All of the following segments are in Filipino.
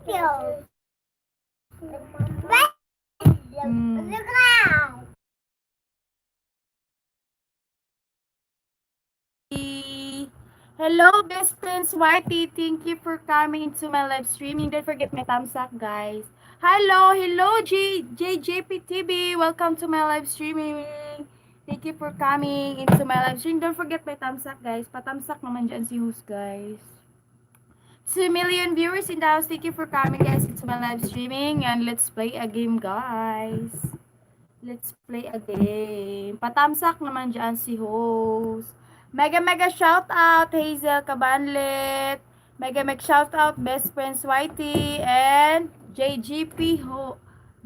Hello, best friends, Whitey. Thank you for coming into my live streaming. Don't forget my thumbs up, guys. Hello, JJPTV. Welcome to my live streaming. Thank you for coming into my live stream. Don't forget my thumbs up, guys. Pa-thumbs up naman dyan si host, guys. 2 million viewers in the house. Thank you for coming, guys, into my live streaming. And let's play a game, guys. Let's play a game. Patamsak naman dyan si host. Mega shout out Hazel Cabanlet. Mega shout out best friends Whitey and JGP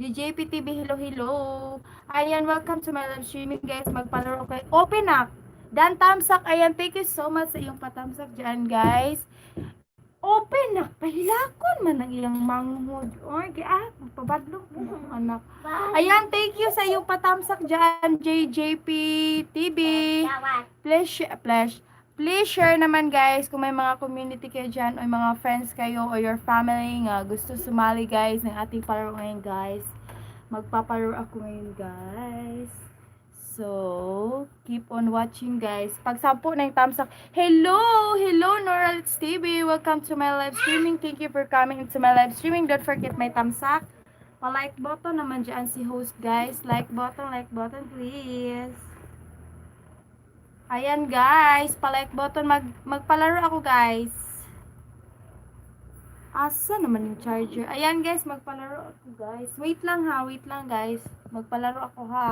JJP TV. Hello. Ayan, welcome to my live streaming, guys. Magpalaro kayo. Open up. Dan Tamsak. Ayan, thank you so much sa iyong patamsak dyan, guys. Open na, pahilakon man ang iyang manghod. Or, pabadlok mo anak. Ayan, thank you sa iyong patamsak dyan, JJP TV. Please share naman, guys, kung may mga community kayo dyan, o mga friends kayo, or your family nga gusto sumali, guys, ng ating palaro ngayon, guys. Magpapalaro ako ngayon, guys. So, keep on watching, guys. Pag 10 na yung thumbs up. Hello, Noralitz TV. Welcome to my live streaming. Thank you for coming into my live streaming. Don't forget my thumbs up. Pa-like button naman dyan si host, guys. Like button, please. Ayan, guys. Pa-like button. Magpalaro ako, guys. Asa naman yung charger? Ayan, guys. Magpalaro ako, guys. Wait lang, guys. Magpalaro ako, ha.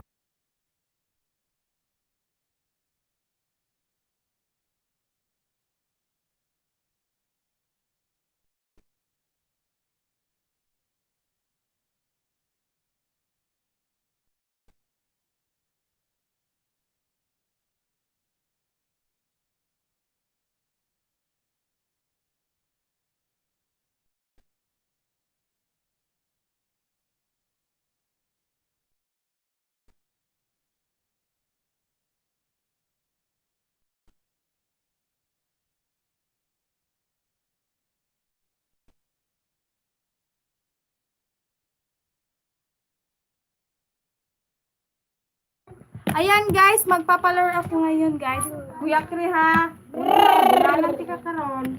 Ayan, guys, magpapalaro ako ngayon, guys. Kuya Kri, ha? Bunalan ti ka karon.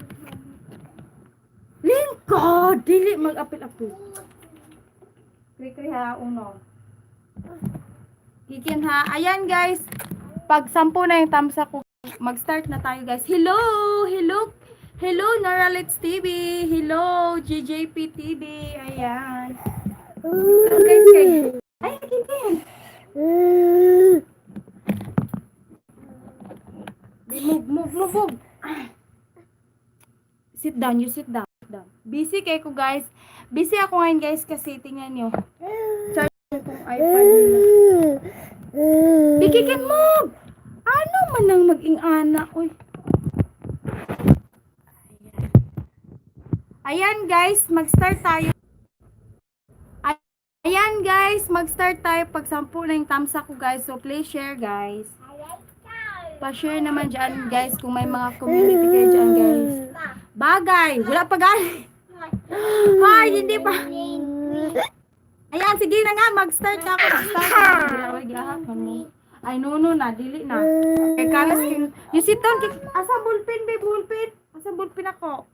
Lingkod, dili mag-apil-apil. Kri, ha, uno. Kikin, ha? Ayan, guys. Pag 10 na yung thumbs up ko, mag-start na tayo, guys. Hello, Noralitz TV. Hello, GJP TV. Ayan. Guys, ay, kikin. Move. Sit down. Busy kayo ko, guys. Busy ako ngayon, guys, kasi tingnan nyo. Charge kong iPad nila. Bikikin mo! Ano man nang mag-ing-ana? Uy. Ayan, guys, mag-start tayo. Ayan, guys, mag-start tayo pag 10 na yung thumbs up ko, guys. So, please share, guys. Pa-share naman dyan, guys, kung may mga community kayo dyan, guys. Bagay! Wala pa, guys! Ay, hindi pa! Ayan, sige na nga, mag-start na ako. Ay, no, na, dili na. Kay kalas, you sit down, asa ballpen, babe, ballpen? Asa ballpen ako?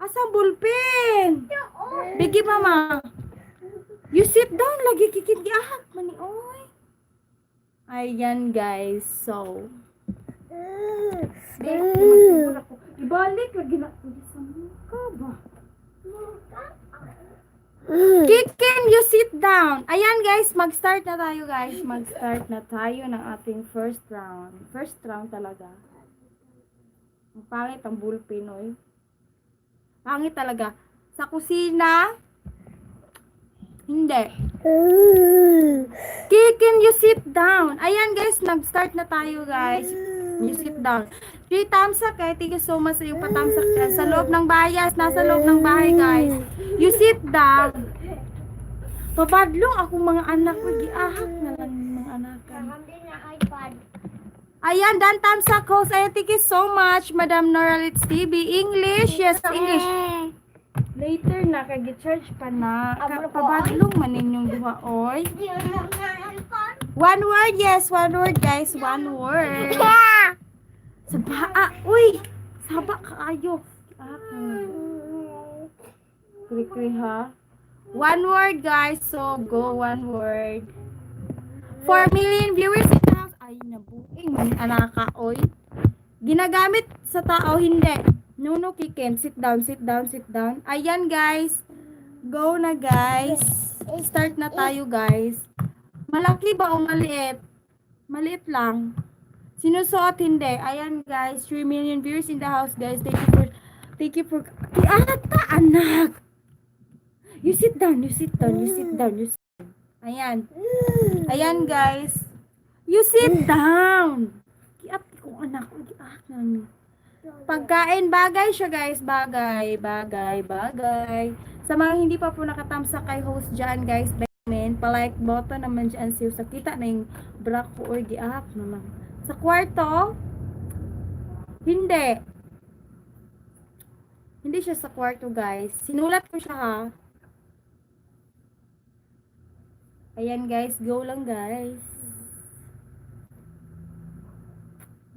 Asa ballpen? Bigi, mama. You sit down, lagi kikit-giahak, mani, oy. Ayan, guys, so. Ibalik, lagi na. Sa mukha ba? Kikin, you sit down. Ayan, guys, mag-start na tayo, guys. Mag-start na tayo ng ating first round. First round talaga. Ang pangit ang bullpen, oy. Pangit talaga. Sa kusina, hindi. Kikin, you sit down. Ayan, guys, nag-start na tayo, guys. You sit down. 3 thumbs up, kaya thank you so much sa iyong patamsak dyan. Sa loob ng bayas, nasa loob ng bahay, guys. You sit down. Pabadlong ako mga anak ko. Giahak na lang mga anak. Ayan, dan thumbs up, host. Ayan, thank you so much, Madam Noralitz TV. English, yes, English. Later na, kay gi-charge pa na. Pabadlong man ninyong duha, oy. One word, yes. One word, guys. One word. Saba, uy. Saba kaayo. Kri-kri, ha? One word, guys. So, go one word. 4 million viewers in the house. Ay, nabuing. Anaka, oy. Ginagamit sa tao, hindi. No, kikin. Sit down, sit down, sit down. Ayan, guys. Go na, guys. Start na tayo, guys. Malaki ba o maliit? Maliit lang. Sinusuot, hindi. Ayan, guys. 3 million viewers in the house, guys. Thank you for, ata, anak. You sit down, you sit down, you sit down, you sit down. Ayan. Ayan, guys. You sit down. Kiat ko, anak. Pagkain, bagay siya, guys. Bagay, bagay, bagay. Sa mga hindi pa po nakatamsa kay host dyan, guys, palike button naman dyan siya. Sa kita na yung bra ko or giahak naman. Sa kwarto, hindi. Hindi siya sa kwarto, guys. Sinulat ko siya, ha. Ayan, guys. Go lang, guys.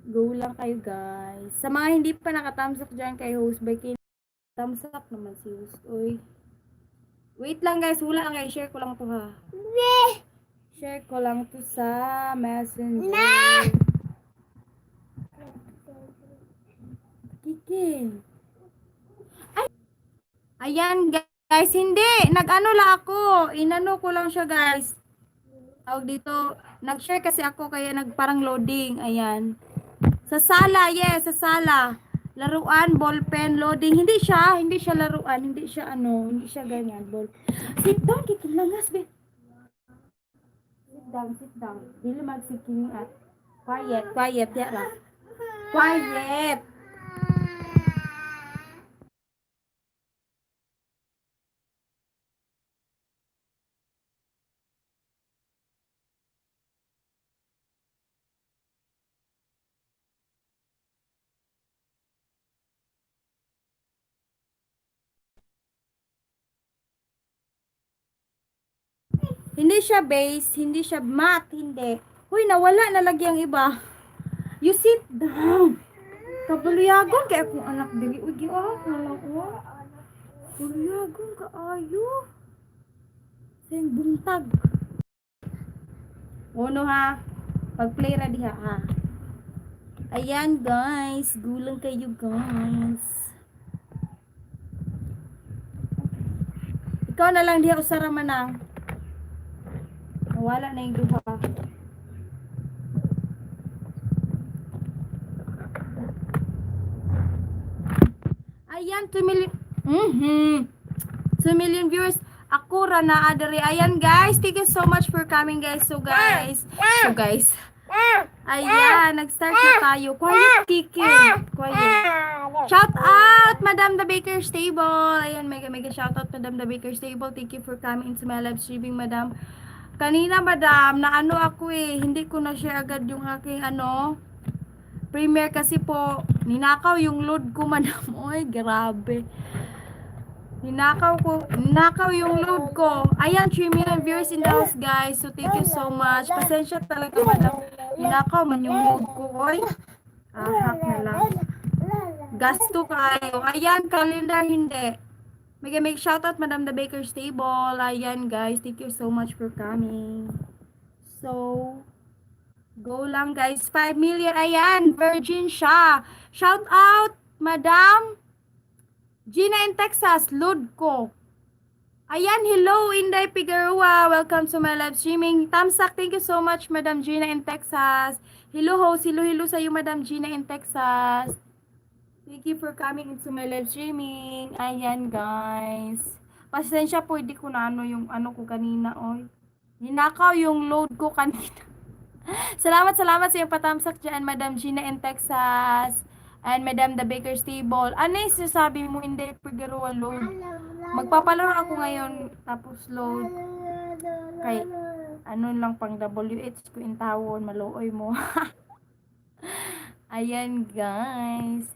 Go lang kayo, guys. Sa mga hindi pa nakatamsak dyan kay host, thumbs up naman si host. Uy. Wait lang, guys. Wala lang, guys. Share ko lang to, ha. Share ko lang to sa Messenger. Kikin. Ay. Ayan, guys. Hindi. Nag-ano lang ako. Inano ko lang siya, guys. Tawag dito. Nag-share kasi ako kaya parang loading. Ayan. Sa sala, yes. Sa sala. Laruan, ballpen, loading. Hindi siya laruan. Hindi siya hindi siya ganyan. Sit down, kikilangas, be. Sit down. Dili magsiking at quiet, ya. Quiet. Hindi siya base, hindi siya mat, hindi. Huy, nawala na lagi ang iba. You sit down. Kabaluyagon kay akong anak dili. Uy, giwak na lang ko. Kabaluyagon ka ayo. Sayang buntag. Uno, ha. Pag-play ra diha, ha. Ayan, guys. Gulang kayo, guys. Ikaw na lang diha usara manang. Wala na yung duha. Ayan, 2 million. 2 million viewers. Ako ra na adere. Ayan, guys. Thank you so much for coming, guys. So, guys. Ayan, nag-start na tayo. Quiet, Kiki. Quiet. Shout out, Madam The Baker's Table. Ayan, mega shout out, Madam The Baker's Table. Thank you for coming into my live streaming, Madam. Kanina, Madam, na ako hindi ko na-share agad yung aking premiere kasi po, ninakaw yung load ko, Madam. Oy, grabe. Ninakaw yung load ko. Ayan, 3 million viewers in the house, guys. So, thank you so much. Pasensya talaga, Madam. Ninakaw man yung load ko, oy. Ahak na lang. Gasto kayo. Ayan, calendar, hindi. Make shoutout, Madam The Baker's Table. Ayan, guys. Thank you so much for coming. So, go lang, guys. 5 million. Ayan, virgin siya. Shout out, Madam Gina in Texas. Load ko. Ayan, hello, Inday Figueroa. Welcome to my live streaming. Tamsak, thank you so much, Madam Gina in Texas. Hello, host. Hello sa iyo, Madam Gina in Texas. Thank you for coming into my live streaming. Ayan, guys. Pasensya po, hindi ko na yung ko kanina, oy. Ninakaw yung load ko kanina. Salamat sa iyong patamsak dyan, Madam Gina in Texas. And Madam The Baker's Table. Ano yung sasabi mo, hindi Figueroa load? Magpapalaro ako ngayon, tapos load. Kay, lang pang WH ko in tawon, maluoy mo. Ayan, guys.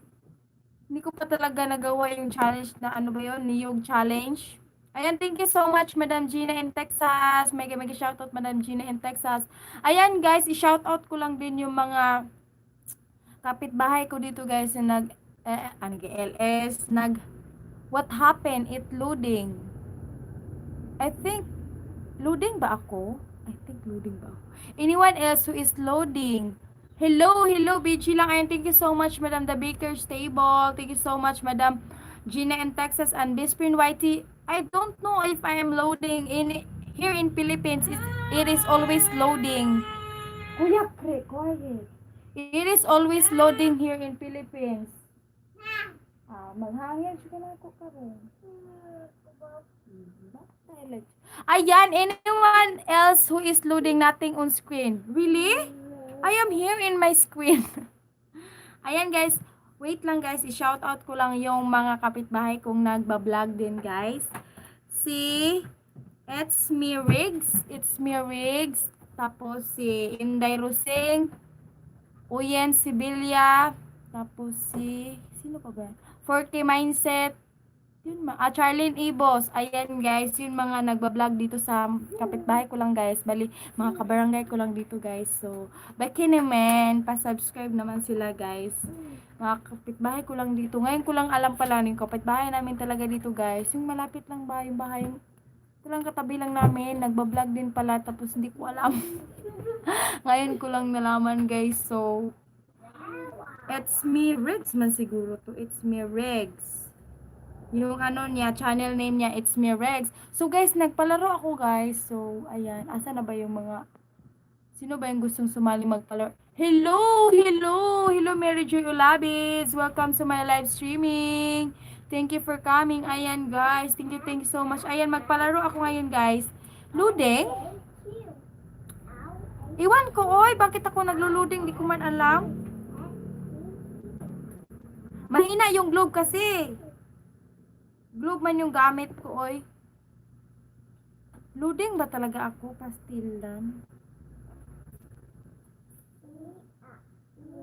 Hindi ko pa talaga nagawa yung challenge na ano ba yun, niyog challenge. Ayan, thank you so much, Madam Gina in Texas. Mega mega shoutout, Madam Gina in Texas. Ayan, guys, i-shoutout ko lang din yung mga kapitbahay ko dito, guys, na LS, what happened? It loading. I think, loading ba ako? I think loading ba ako? Anyone else who is loading? Hello, BG lang. And thank you so much, Madam The Baker's Table. Thank you so much, Madam Gina in Texas and Bisprin Whitey. I don't know if I am loading in here in Philippines. It is always loading. Kuya, quiet. It is always loading here in Philippines. Maghangin siya na ako karon. Ayan, anyone else who is loading nothing on screen? Really? I am here in my screen. Ayan guys, wait lang guys, i-shout out ko lang yung mga kapitbahay kong nagba-vlog din guys. Si It's Me Riggs, tapos si Inday Rusing, Uyen Sibilia, tapos sino pa ba? 40 Mindset, yun Charlene Ibos. Ayan guys, yun mga nagba-vlog dito sa kapitbahay ko lang guys. Bali, mga kabarangay ko lang dito guys. So, baki naman, pa-subscribe naman sila guys. Mga kapitbahay ko lang dito. Ngayon ko lang alam pala yung kapitbahay namin talaga dito guys. Yung malapit lang ba, yung bahay, ito lang katabi lang namin. Nagba-vlog din pala, tapos hindi ko alam. Ngayon ko lang nalaman guys. So, It's Me Riggs man siguro to. It's Me Riggs. Yung ano niya, channel name niya, It's Me Rex. So guys, nagpalaro ako guys. So, ayan. Asa na ba yung mga, sino ba yung gustong sumali magpalaro? Hello, Mary Joy Olabis. Welcome to my live streaming. Thank you for coming. Ayan guys, thank you so much. Ayan, magpalaro ako ngayon guys. Loading? Iwan ko, oy, bakit ako naglo-loading? Di ko man alam. Mahina yung globe kasi. Globe man yung gamit ko, oy. Loading ba talaga ako? Pastilan.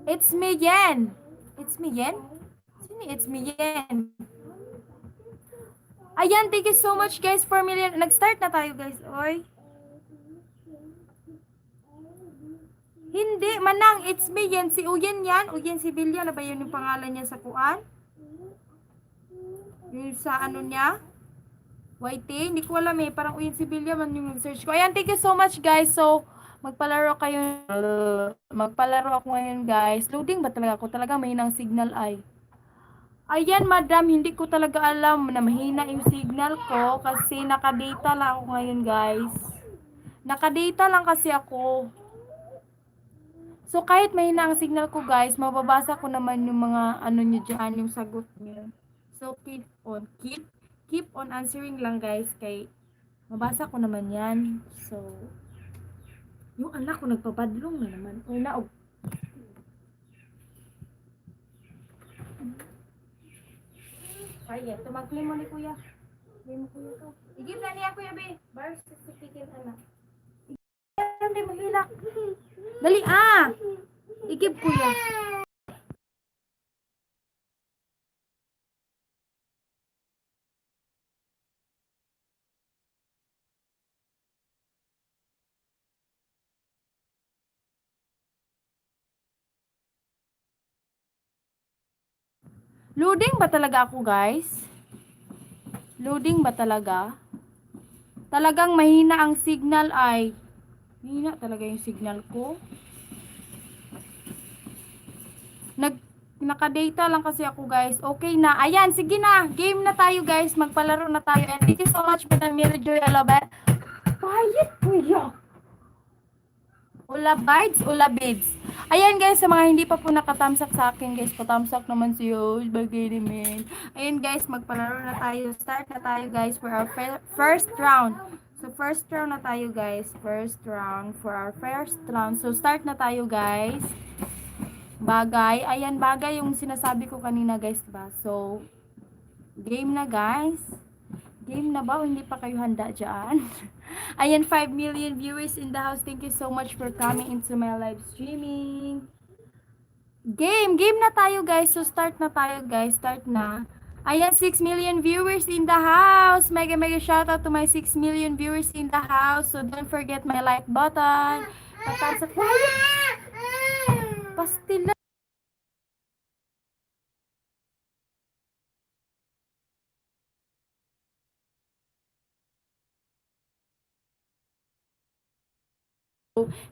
It's me, Yen. It's me, Yen? Sino it's me, Yen? Ayan, thank you so much guys for million. Nag-start na tayo guys, oy. Hindi, manang, it's me, Yen. Si Uyen yan. Uyen si Bilya. Na ba yun yung pangalan niya sa kuan? Yung sa ano niya? YT, hindi ko alam eh. Parang Uyen si Bilya man yung nag-search ko. Ayan, thank you so much guys. So, magpalaro ako ngayon guys. Loading ba talaga ako? Talaga mahina ang signal ay. Ayan madam, hindi ko talaga alam na mahina yung signal ko kasi naka-data lang ako ngayon guys. Naka-data lang kasi ako. So kahit mahina ang signal ko guys, mababasa ko naman yung mga ano nyo dyan, yung sagot nyo. So keep on answering lang guys kay mabasa ko naman yan. So, yung anak ko nagpapadlong na naman. Uy, naog. Ay, tumakli mo ni kuya. Hindi mo kuya to. Igib na niya kuya, be. Bars, sipikin anak. Hindi mahilak. Dali, Igib kuya. Loading ba talaga ako, guys? Loading ba talaga? Talagang mahina ang signal ay. Mahina talaga yung signal ko. Naka-data lang kasi ako guys. Okay na. Ayan, sige na. Game na tayo guys. Magpalaro na tayo. And thank you so much, Madam Mary Joy Alabet. Quiet, kuya. Ulabids. Ayan guys, sa mga hindi pa po nakatamsak sa akin guys, patamsak naman siyo. Bagay naman. Ayan guys, magpalaro na tayo. Start na tayo guys for our first round. So first round na tayo guys. First round for our first round. So start na tayo guys. Bagay. Ayan, bagay yung sinasabi ko kanina guys ba. So, game na guys. Game na ba o hindi pa kayo handa dyan? Ayan, 5 million viewers in the house. Thank you so much for coming into my live streaming. Game na tayo guys. So start na tayo guys. Start na. Ayan, 6 million viewers in the house. Mega shout out to my 6 million viewers in the house. So don't forget my like button. Patang sa pastil.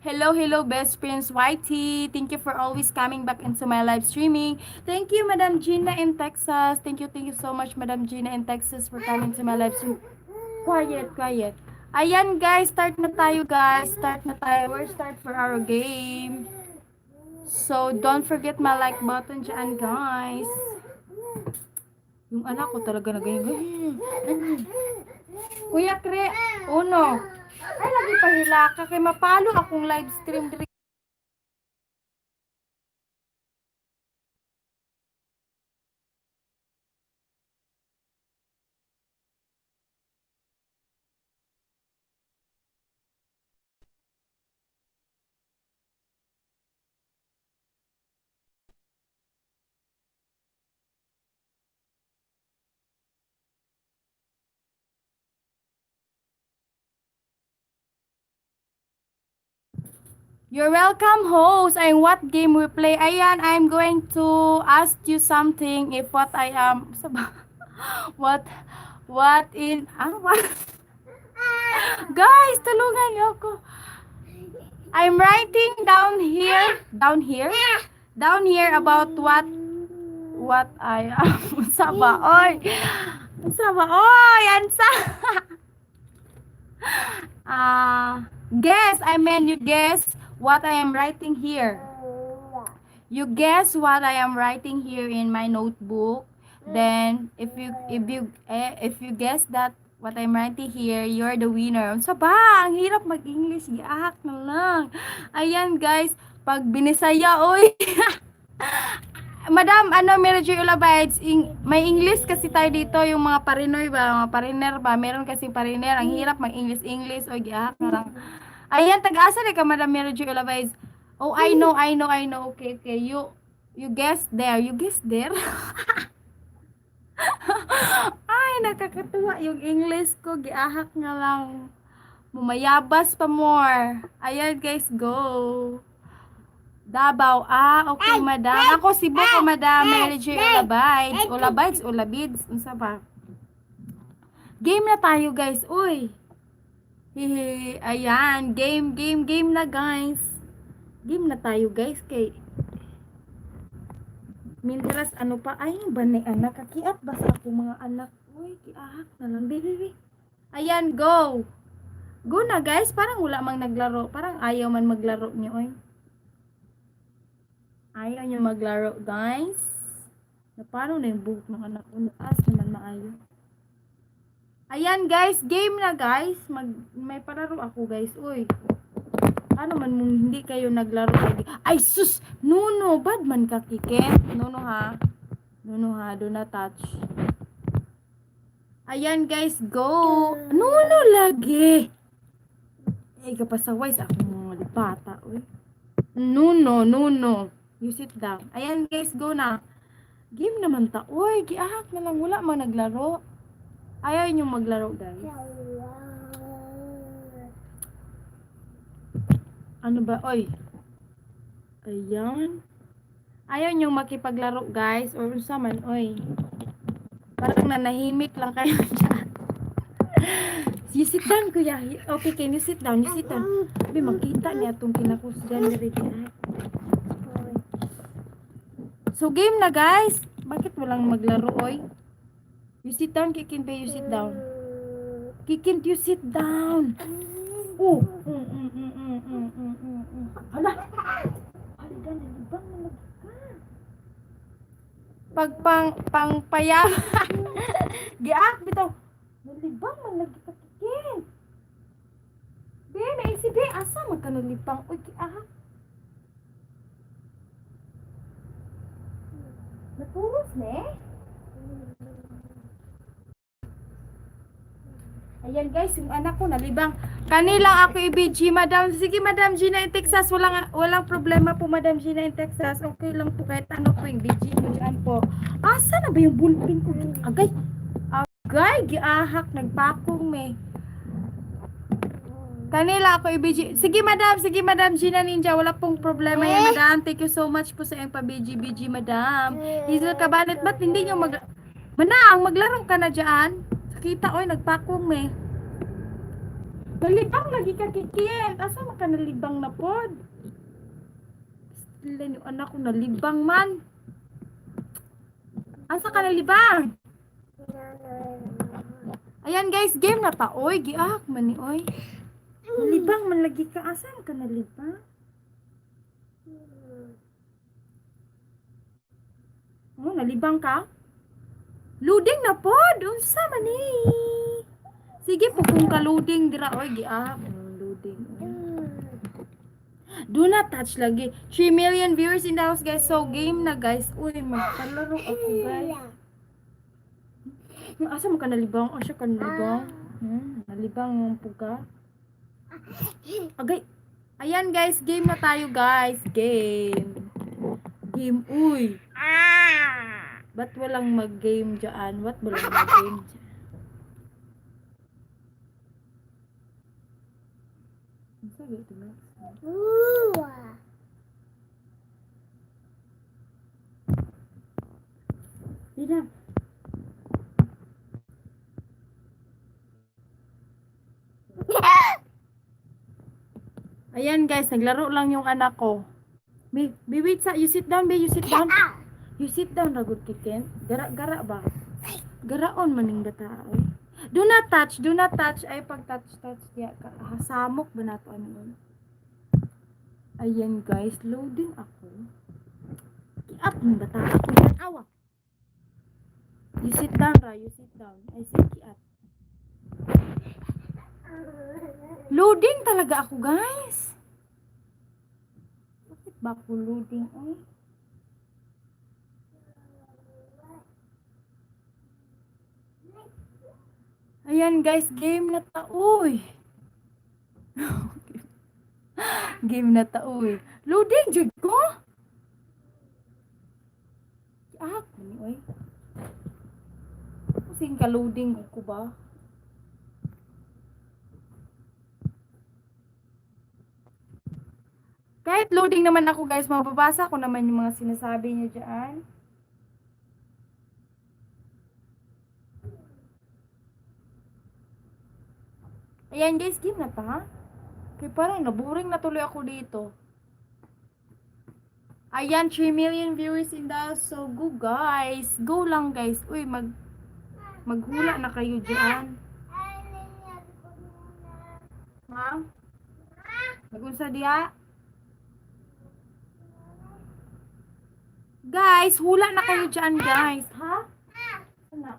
Hello, best friends YT. Thank you for always coming back into my live streaming. Thank you, Madam Gina in Texas. Thank you so much, Madam Gina in Texas for coming to my live stream. Quiet. Ayan, guys. Start na tayo, guys. Start na tayo. We're start for our game. So, don't forget my like button dyan, guys. Yung anak ko talaga na ganyan. Kuya Kre, uno. Ay, lagi pa hilaka. Kay mapalo akong live stream. You're welcome, host. And what game we play? Ayan, I'm going to ask you something. If what I am, what in, what? Guys, tulungan niyo ako. I'm writing down here about what I am. Saba, oy. Saba, oy. Ansa. Guess, I mean you guess what I am writing here. You guess what I am writing here in my notebook. Then if you guess that what I'm writing here, you're the winner. Sa ba? Ang hirap mag-English. Giahak na lang. Ayan guys, pag binisaya, oy. Madam, Manager Ulabides, may English kasi tayo dito, yung mga parinoy ba, mga pariner ba, meron kasi pariner, ang hirap mag-English, o giahak na lang. Ayan, tag-asa ka, Madam Manager Ulabides. Oh, I know. Okay. You guessed there. You guessed there? Ay, nakakatuwa yung English ko. Giahak nga lang. Mumayabas pa more. Ayan, guys, go. Davao. Okay, madam. Ako, Cebu ko, madam. Manager Ulabides. Unsa ba? Game na tayo, guys. Uy. Hehe. Ayan. Game na, guys. Game na tayo, guys. Kay Mintras, ano pa? Ay, ba na anak? Kakiat ba sa ako mga anak? Uy, kiahak na lang. Baby. Ayan, go. Go na, guys. Parang wala mang naglaro. Parang ayaw man maglaro niyo, oy. Ayaw niyo maglaro, guys. Na paano na yung buhok ng anak ko? As naman maayo. Ayan, guys. Game na, guys. May palaro ako, guys. Uy. Ano man mong hindi kayo naglaro lagi. Ay, sus! Nuno! Bad man ka, Kiken. Nuno, ha? Do not touch. Ayan, guys. Go! Nuno lagi! Eh, kapasaway sa akong mga lipata. Uy. Nuno. You sit down. Ayan, guys. Go na. Game naman ta. Uy, giahak na lang. Wala man naglaro. Ayaw nyo maglaro, guys. Ano ba? Oy. Ayan. Ayaw nyo makipaglaro, guys. Or unsa man, oy. Parang nanahimik lang kayo dyan. You sit down, kuya. Okay, can you sit down? Sabi, makita niya itong kinakusgan ni Ricky. So, game na, guys. Bakit walang maglaro, oy? You sit down, Kikin, you sit down. Kikin, you sit down. Oh. Hala. Haligan, nalibang na pangpayam. Giak, bitaw. Nalibang man lagi ka, Kikin. Be, naisip, be, asa magkanalibang. Uy, giak. Natulos, ne? Ayan guys, yung anak ko nalibang. Kanila ako i-BG, Madam. Sige, Madam Gina in Texas. Walang problema po, Madam Gina in Texas. Okay lang po kahit ano po yung BG ko dyan po. Asa na ba yung bullpen ko? Agay. Agay, giahak. Nagpakong may. Kanila ako i-BG. Sige, Madam Gina Ninja. Wala pong problema yan, Madam. Thank you so much po sa iyong pa-BG, Madam. Hazel Cabanet, ba't hindi nyo Manaang, maglaro ka na dyan. Kita, oy, nagpakong may. Nalibang lagi ka kikil. Asa ka nalibang na pod? Ilan yung anak ko nalibang man. Asa ka nalibang? Ayan guys, game na ta. Oy, giak man ni oy. Nalibang man lagi ka. Asa ka nalibang? Oh, nalibang ka? Loading na pod. Unsa man ni? Sige po kung ka-loading dira oy giak. Loading. Do not touch lagi. 3 million viewers in the house guys. So game na guys. Uy, magpalaro ako guys. Asa mo ka nalibang? O siya ka nalibang? Nalibang yung puga. Agay. Ayan guys, game na tayo guys. Game. Game, uy. Ba't walang mag-game dyan? Ba't walang mag-game dyan? Sige, ito na. Dina. Ayan guys, naglaro lang yung anak ko. Wait sa, you sit down, you sit down. You sit down, ragod kikin. Gara ba? Garaon maning bata. Do not touch. Ay, pag touch, diya ka. Samok ba na ito? Ano? Ayan guys, loading ako. Kiat ng bata. Ayan, awa. You sit down, you sit down. Ay, say kiat. Loading talaga ako guys. Bakit ba ako loading? Ay. Ayan guys, game na ta. Uy. Game na ta. Uy. Loading, jud ko. Uy. Kasing ka-loading ko ba? Kahit loading naman ako guys, mababasa ko naman yung mga sinasabi niyo dyan. Ayan guys, game na ta. Kaya parang naboring na tuloy ako dito. Ayan, 3 million viewers in the house. So go guys. Go lang guys. Uy, maghula na kayo dyan. Ha? Magunsa diya? Guys, hula na kayo dyan guys. Ha? Ano? Ano?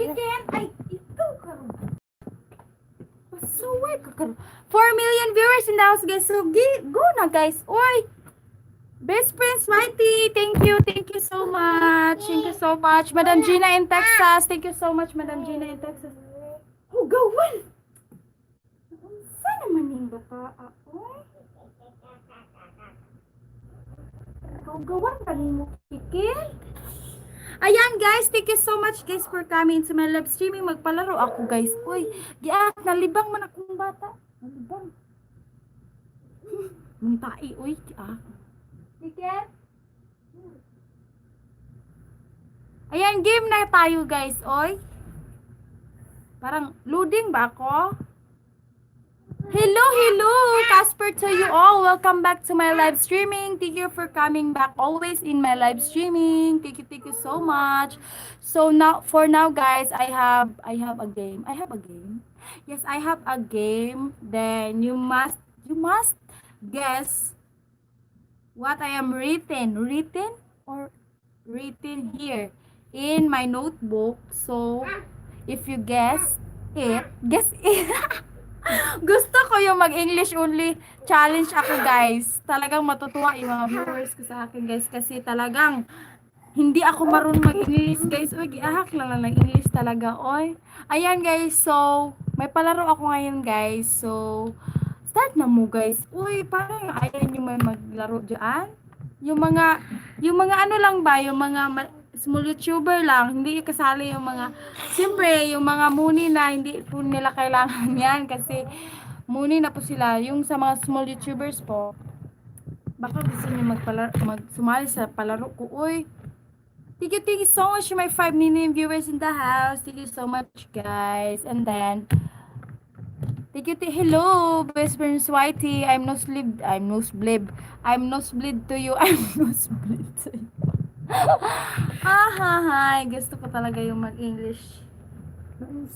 Kikin, ay, ikaw karon. Pasuway ka karon. 4 million viewers in the house, guys. So, go na, guys. Oy! Best friends, Mighty. Thank you so much. Thank you so much. Madam Gina in Texas. Thank you so much, Madam Gina in Texas. Oh, gawan! Saan naman yung bata? Oy! Gawan pa rin mo, Kikin. Ayan guys, thank you so much guys for coming to my live streaming. Magpalaro ako guys. Uy, giak, nalibang man akong bata. Nalibang. Muntai, uy, giak. Ticket? Ayan, game na tayo guys, oy. Parang loading ba ako? Hello, hello, Casper to you all. Welcome back to my live streaming. Thank you for coming back always in my live streaming. Thank you so much. So now, for now, guys, I have a game. I have a game. Yes, I have a game. Then you must guess what I am written here in my notebook. So if you guess it. Gusto ko yung mag-English only challenge ako, guys. Talagang matutuwa yung mga viewers ko sa akin, guys. Kasi talagang hindi ako marunong mag-English, guys. Uy, giahak lang ng English talaga, oy. Ayan, guys. So, may palaro ako ngayon, guys. So, start na mo, guys. Uy, parang ayan yung may maglaro dyan. Yung mga ano lang ba, yung mga small YouTuber lang, hindi kasali yung mga, siyempre, yung mga muni na hindi po nila kailangan yan kasi muni na po sila. Yung sa mga small YouTubers po, baka gusto nyo magsumali sa palaro ko. Uy, thank you so much to my 5 million viewers in the house. Thank you so much, guys. And then, hello, best friend Switey. I'm nosebleed to you. I'm nosebleed to you. Hi. Gusto ko talaga yung mag-English.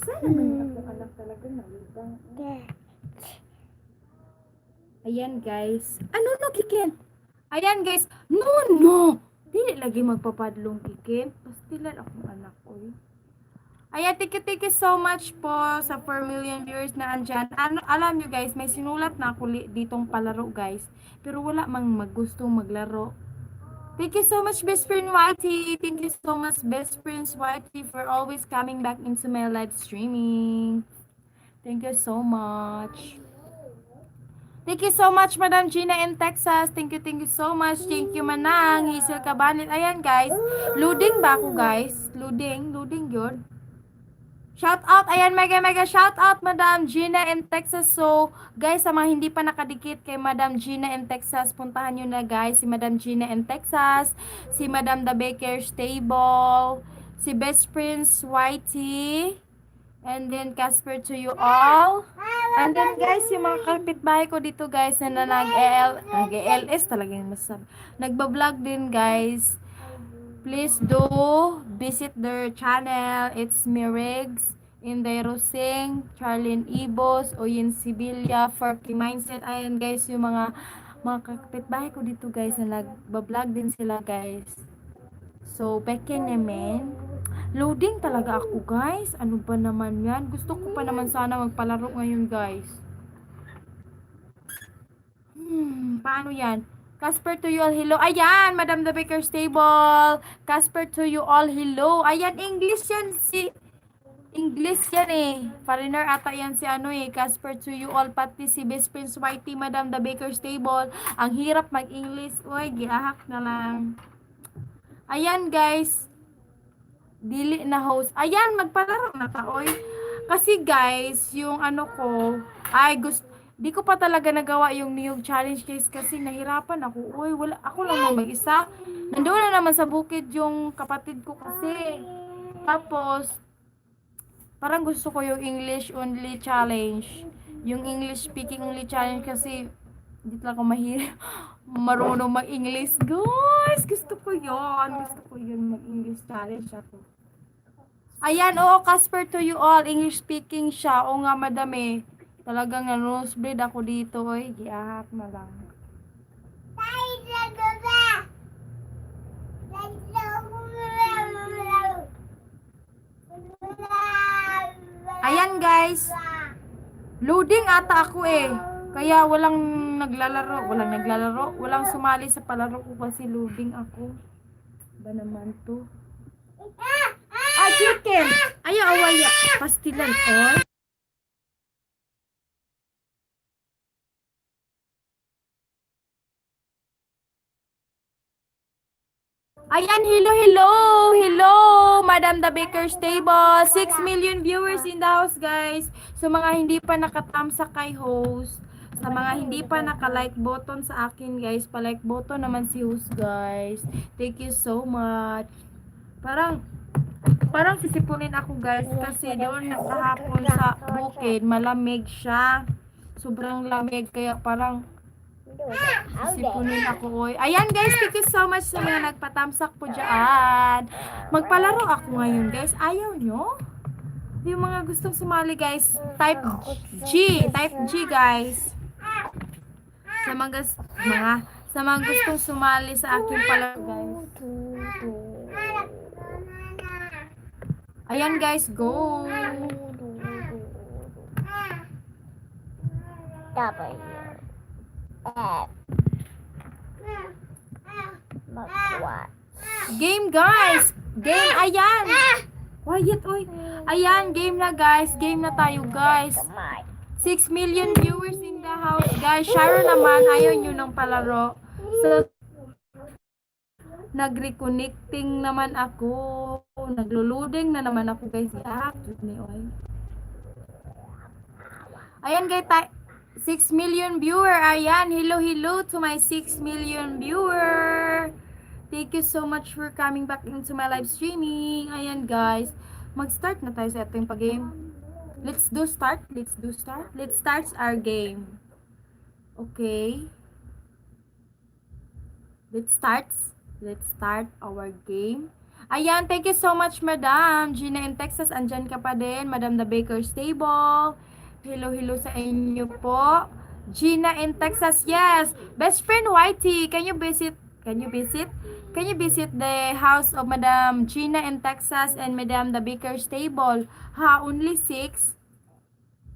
Sana naman akong anak talaga na libang. Ayan, guys. Ano no, Kikin? Ayan, guys. No. Dili lagi magpapadlong, Kikin. Pastilan akong anak ko. Ayan, thank you so much po sa 4 million viewers na andyan. Alam nyo, guys, may sinulat na ako ditong palaro, guys. Pero wala mang magustong maglaro. Thank you so much, best friend Whitey. Thank you so much, best friend Whitey, for always coming back into my live streaming. Thank you so much. Thank you so much, Madam Gina in Texas. Thank you so much. Thank you, Manang. Hazel Cabanit. Ayan, guys. Loading ba ako, guys? Loading yun. Shout out, ayan, mega shout out Madam Gina in Texas. So, guys, sa mga hindi pa nakadikit kay Madam Gina in Texas, puntahan nyo na, guys, si Madam Gina in Texas, si Madam The Baker Stable, si Best Prince Whitey, and then Casper to you all. And then, guys, yung mga kapitbahay ko dito, guys, na nag-ELS talaga yung masasabi. Nagbablog din, guys. Please do visit their channel. It's Mirigs, Inday Rosing, Charlene Ibos, Oyin Sibilia, Forky Mindset. Ayan, guys, yung mga kapitbahay ko dito, guys, na nagbablog din sila, guys. So, peke naman. Loading talaga ako, guys. Ano ba naman yan? Gusto ko pa naman sana magpalaro ngayon, guys. Paano yan? Casper to you all, hello. Ayan, Madam The Baker Stable. Casper to you all, hello. Ayan, English yan eh. Foreigner ata yan si ano eh. Casper to you all, pati si Best Prince Whitey, Madam The Baker Stable. Ang hirap mag-English. Uy, gihahak na lang. Ayan, guys. Dili na host. Ayan, magpalaro na ta, oy. Kasi, guys, yung ano ko, di ko pa talaga nagawa yung niyog challenge, guys, kasi nahirapan ako. Uy, wala, ako lang mag-isa. Nandoon na naman sa bukid yung kapatid ko kasi. Tapos, parang gusto ko yung English only challenge. Yung English speaking only challenge kasi hindi talaga marunong mag-English. Guys, gusto ko yun mag-English challenge ako. Ayan, oo, Casper to you all. English speaking siya. Oo nga, madami. Talagang nosebleed ako dito, oy. Giahak na lang. Ayan, guys. Loading ata ako eh. Kaya walang naglalaro. Walang sumali sa palaro ko kasi loading ako. Ba naman to? Chicken! Ayaw, awaya. Pastilan, oh. Ayan, hello, Madam The Baker Stable. 6 million viewers in the house, guys. So, mga hindi pa nakatamsa kay host. Sa mga hindi pa naka-like button sa akin guys, pa-like button naman si Hus guys. Thank you so much. Parang parang sisipunin ako guys kasi doon kahapon sa bukid malamig siya. Sobrang lamig kaya parang sisipunin ako. Oy. Ayan guys, thank you so much sa mga nagpatamsak po dyan. Magpalaro ako ngayon guys. Ayaw nyo? Yung mga gustong sumali guys, type G guys. Sa sa mga gustong sumali sa aking palaro guys. Ayan guys, go. W F Magwat. Game guys. Game, ayan. Quiet, oy. Ayan, game na guys. Game na tayo guys. 6 million viewers in the house guys. Sharon naman, ayaw nyo ng palaro. So, nag-reconnecting naman ako. Naglo-loading na naman ako guys. Ayan guys, 6 million viewer. Ayan, hello to my 6 million viewer. Thank you so much for coming back into my live streaming. Ayan guys, mag-start na tayo sa ating pag-game. Let's start our game. Okay. Let's start our game. Ayan, thank you so much, Madam Gina in Texas. Andyan ka pa din, Madam The Baker's Table. Hello sa inyo po. Gina in Texas, yes. Best friend Whitey, can you visit the house of Madam Gina in Texas and Madam The Baker's Table? Ha, only 6?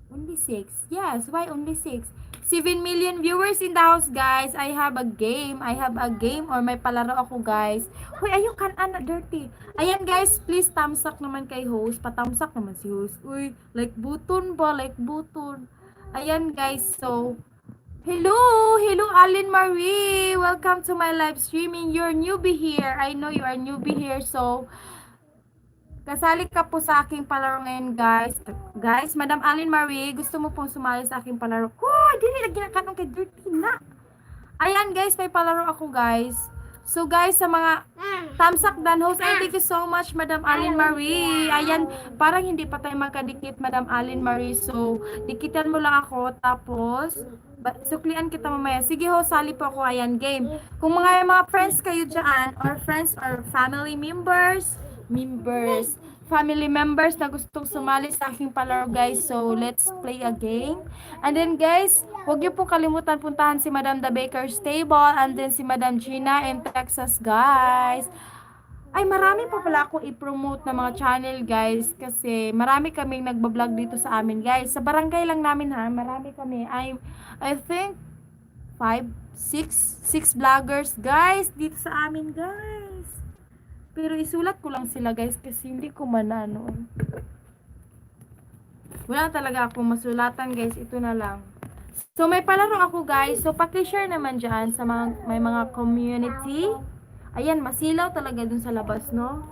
Only 6. Yes, why only 6? 7 million viewers in the house, guys. I have a game or may palaro ako, guys. Hoy, ayun kan ana dirty. Ayan, guys, please thumbs up naman kay host. Pa-thumbs up naman si host. Uy, like button ba? Like button. Ayan, guys. So, hello Alin Marie. Welcome to my live streaming. You're newbie here. I know you are newbie here. So, kasali ka po sa aking palaro ngayon, guys. Guys, Madam Alin Marie, gusto mo pong sumali sa aking palaro? Dili lagi na kanong kay dirty na. Ayan, guys, may palaro ako, guys. So, guys, sa mga tamsak dan host, ay thank you so much, Madam Alin Marie. Ayan, parang hindi pa tayo magkadikit, Madam Alin Marie. So, dikitan mo lang ako, tapos, suklian kita mamaya. Sige ho, sali po ako. Ayan, game. Kung mga friends kayo dyan, or friends or family family members na gustong sumali sa aking palaro, guys. So, let's play a game. And then, guys, huwag niyo po kalimutan puntahan si Madam The Baker's Table and then si Madam Gina in Texas, guys. Ay, marami pa pala akong i-promote na mga channel, guys, kasi marami kaming nagbablog dito sa amin, guys. Sa barangay lang namin, ha. Marami kami. I think 6 vloggers, guys, dito sa amin, guys. Pero isulat ko lang sila, guys, kasi hindi ko manano. Wala talaga akong masulatan, guys. Ito na lang. So, may palaro ako, guys. So, paki-share naman dyan sa may mga community. Ayan, masilaw talaga dun sa labas, no?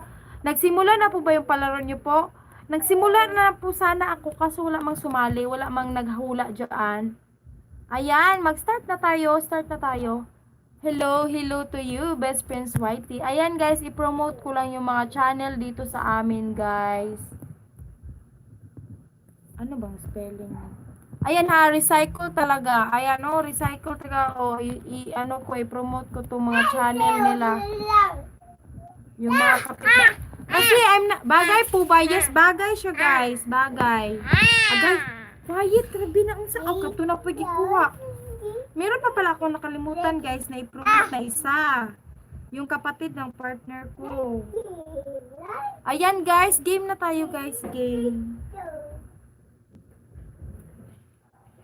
Nagsimula na po ba yung palaro nyo po? Nagsimula na po sana ako kaso wala mang sumali. Wala mang naghula dyan. Ayan, mag-start na tayo. Start na tayo. Hello to you, best friends Whitey. Ayan guys, i-promote ko lang yung mga channel dito sa amin, guys. Ano bang spelling? Ayan ha, recycle talaga. Ayan recycle talaga. Ano ko, i-promote ko tong mga channel nila. Yung mga kapit. Kasi bagay po ba? Yes, bagay siya, guys. Bagay. Quiet, grabe na unsa ako kato na pwede kuha. Meron pa pala akong nakalimutan, guys, na i-promote na isa. Yung kapatid ng partner ko. Ayan, guys. Game na tayo, guys. Game.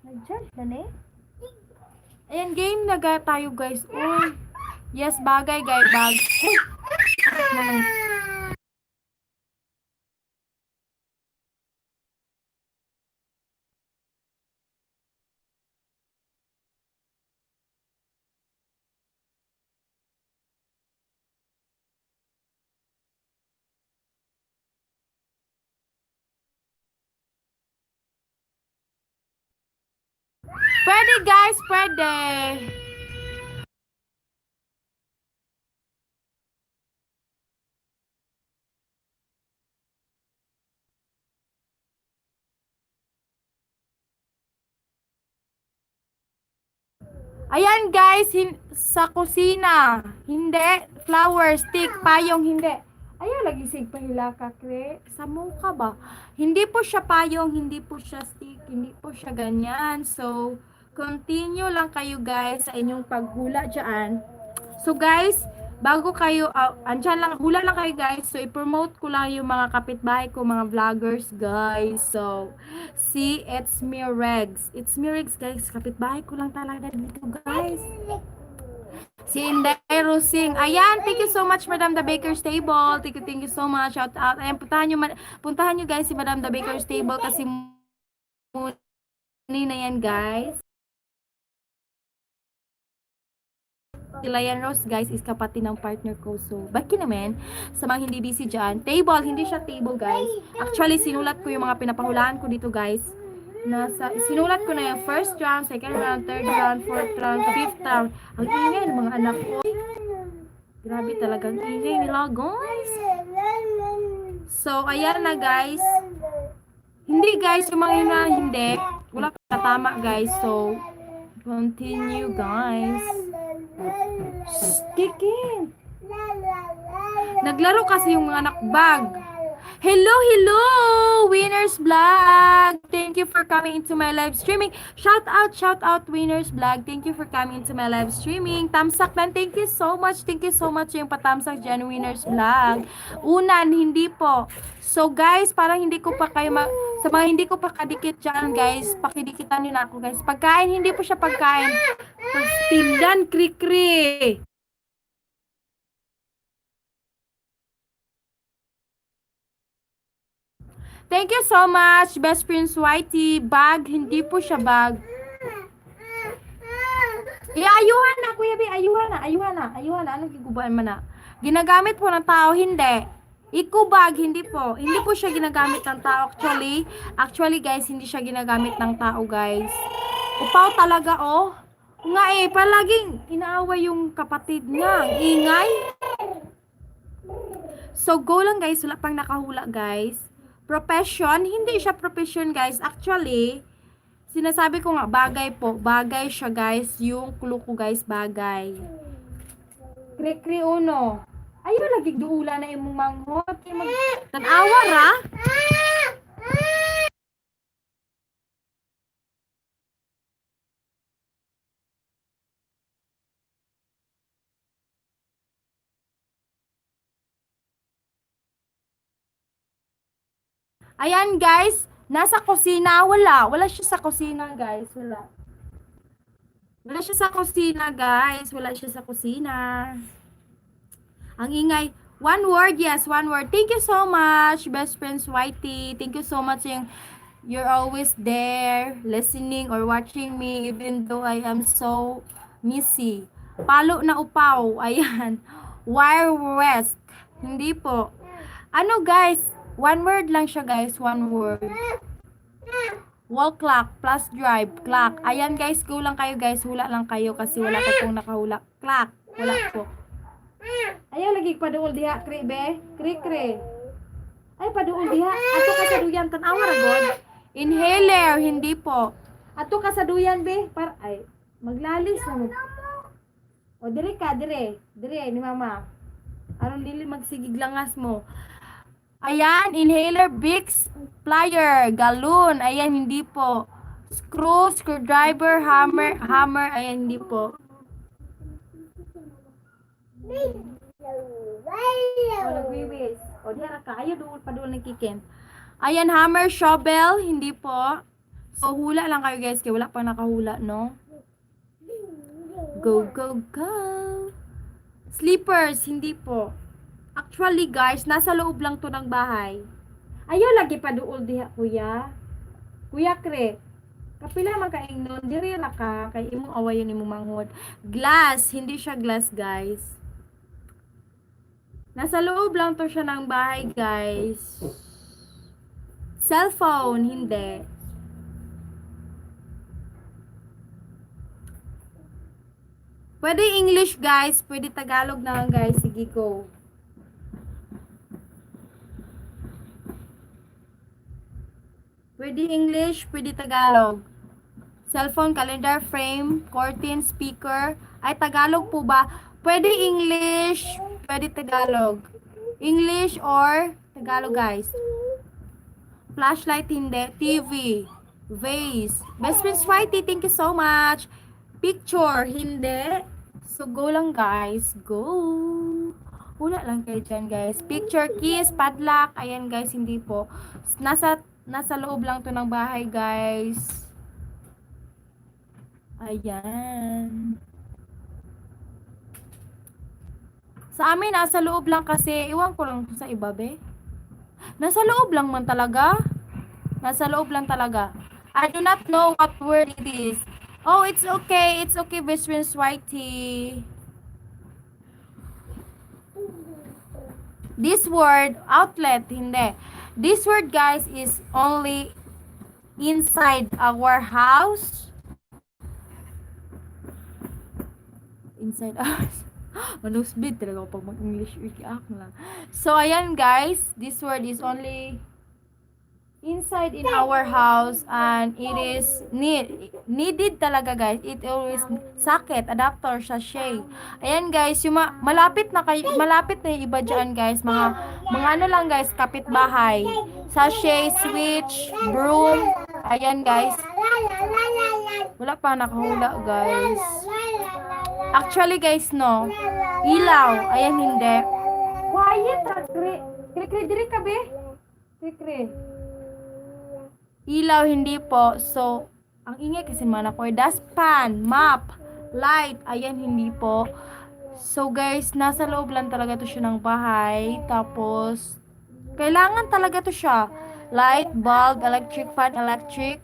Nag-jump na eh. Ayan, game na tayo, guys. Uy. Yes, bagay, guys. Pwede guys, pwede. Ayan guys, sa kusina. Hindi. Flower, stick, payong, hindi. Ayan, lagi sig pahila ka, kre. Sa mukha ba? Hindi po siya payong, hindi po siya stick, hindi po siya ganyan. So, continue lang kayo guys sa inyong paghula dyan. So guys, bago kayo, andyan lang, hula lang kayo guys. So, i-promote ko lang yung mga kapitbahay ko, mga vloggers guys. So, see, it's me Regs. It's me Regs guys. Kapitbahay ko lang talaga dito guys. Si Inday Rosing. Ayan, thank you so much Madam The Baker's Table. Thank you so much. Shout out. Ayan, puntahan nyo guys si Madam The Baker's Table kasi muni na yan guys. Si Lion Rose guys is kapatid ng partner ko. So, baki naman sa mga hindi busy dyan. Table, hindi siya table guys. Actually, sinulat ko yung mga pinapahulaan ko dito guys. Sinulat ko na yung first round, second round, third round, fourth round, fifth round. Ang ingay ng mga anak ko. Grabe talagang ingay nila guys. So, ayan na guys. Hindi guys, yung mga hindi. Wala pa tama guys. So, continue guys. Kikin. Naglaro kasi yung mga anak bag. Hello, hello, Winners Vlog. Thank you for coming into my live streaming. Shout out, Winners Vlog. Thank you for coming into my live streaming. Tamsak lang, thank you so much. Thank you so much yung patamsak dyan, Winners Vlog. Unan, hindi po. So guys, parang hindi ko pa kayo sa mga hindi ko pa kadikit dyan guys, pakidikitan nyo na ako guys. Pagkain, hindi po siya pagkain. Tindan, kri-kri. Thank you so much, Best Prince Whitey. Bag, hindi po siya bag. Ayuhan na, Kuya B. Ayuhan na. Anong gigubahan man na? Ginagamit po ng tao, hindi. Ikubag, hindi po. Hindi po siya ginagamit ng tao. Actually guys, hindi siya ginagamit ng tao, guys. Upaw talaga, oh. Nga palaging inaaway yung kapatid niya. Ingay. So, go lang guys. Wala pang nakahula, guys. Profession, hindi siya profession guys. Actually, sinasabi ko nga, bagay po. Bagay siya guys. Yung clue ko guys, bagay. Kri-kri uno. Ayaw lagi duula na imong manghot. Tanawa ra? Ayan guys, nasa kusina. Wala siya sa kusina guys. Wala siya sa kusina guys. Wala siya sa kusina. Ang ingay. One word, yes, one word. Thank you so much, Best Friends Whitey. Thank you so much you're always there, listening or watching me, even though I am so missy. Palo na upaw. Ayan. Wire West. Hindi po. Ano guys? One word lang siya guys. One word. Wall clock plus drive. Clock. Ayan guys. Go lang kayo guys. Hula lang kayo kasi wala pa pong nakahula. Clock. Wala po. Ayaw lagi paduol diha. Kri be. Kri. Ay paduol diha. Ato ka sa duyan. Tanawa ra god. Inhaler. Hindi po. Ato ka sa duyan be. Maglalis na mo. O dire ka. Dire ni mama. Aron dili magsigig langas mo. Ayan, inhaler, Vicks, plier, galon. Ayan, hindi po. Screwdriver, hammer. Ayan, hindi po. Nagwiwis. O, diya ka. Ayaw, pa doon nagkikin. Ayan, hammer, shovel, hindi po. So, hula lang kayo guys, kaya wala pa nakahula, no? Go. Slippers, hindi po. Actually guys, nasa loob lang to ng bahay. Ayaw lagi pa duol diha kuya. Kuya Kre. Kapila man ka ingnon, diri na ka kay imong awayon imong manghod. Glass, hindi siya glass guys. Nasa loob lang to siya ng bahay guys. Cellphone, hindi. Pwede English, guys. Pwede Tagalog na lang, guys. Sige, go. Pwede English, pwede Tagalog. Cellphone, calendar, frame, curtain, speaker. Ay, Tagalog po ba? Pwede English, pwede Tagalog. English or Tagalog, guys. Flashlight, hindi. TV. Vase. Best friends Whitey, thank you so much. Picture, hindi. So, go lang, guys. Go. Una lang kayo dyan, guys. Picture, keys, padlock. Ayan, guys, hindi po. Nasa loob lang to ng bahay, guys. Ayan. Sa amin, nasa loob lang kasi. Iwan ko lang sa iba, be. Nasa loob lang man talaga. Nasa loob lang talaga. I do not know what word it is. Oh, it's okay. It's okay, best friend Whitey. This word, outlet, hindi. This word, guys, is only inside our house. Inside us. Manusbid talaga ako pag mag-English. Ikiak lang. So, ayan, guys. This word is only inside in our house and it is needed talaga, guys. It always socket, adapter, sachet. Ayan, guys, yung malapit na yung iba dyan, guys. Mga ano lang, guys, kapitbahay. Sachet, switch, broom. Ayan, guys. Wala pa nakahula, guys. Actually, guys, no. Ilaw. Ayan, hindi. Quiet, kri diri ka, be? Kri. Ilaw, hindi po. So, ang ingay kasi mana po. Dustpan, map, light. Ayan, hindi po. So, guys, nasa loob lang talaga to siya ng bahay. Tapos, kailangan talaga to siya. Light, bulb, electric fan, electric.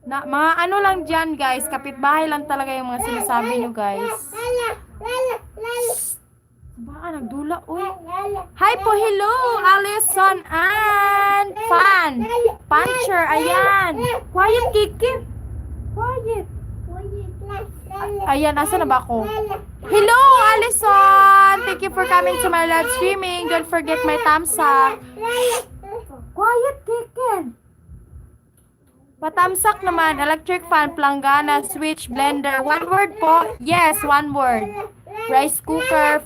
Mga ano lang dyan, guys. Kapitbahay lang talaga yung mga sinasabi nyo, guys. Baka nagdula, uy. Hi po, hello, Alison and Fan. Puncher, ayan. Quiet, Kiki. Quiet. Ayan, asa na ba ako? Hello, Alison. Thank you for coming to my live streaming. Don't forget my thumbs up. Quiet, Kiki. Patamsak naman, electric fan, planggana, switch, blender. One word po? Yes, one word. Rice cooker,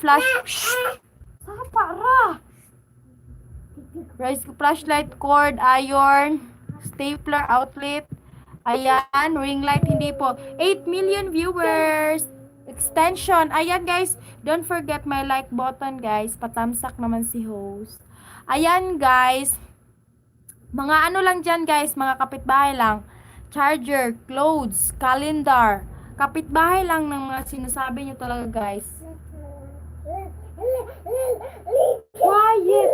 flashlight, cord, iron, stapler, outlet. Ayan, ring light, hindi po. 8 million viewers. Extension. Ayan, guys. Don't forget my like button, guys. Patamsak naman si host. Ayan, guys. Mga ano lang dyan, guys. Mga kapitbahay lang. Charger, clothes, calendar. Kapitbahay lang ng mga sinasabi nyo talaga, guys. Quiet.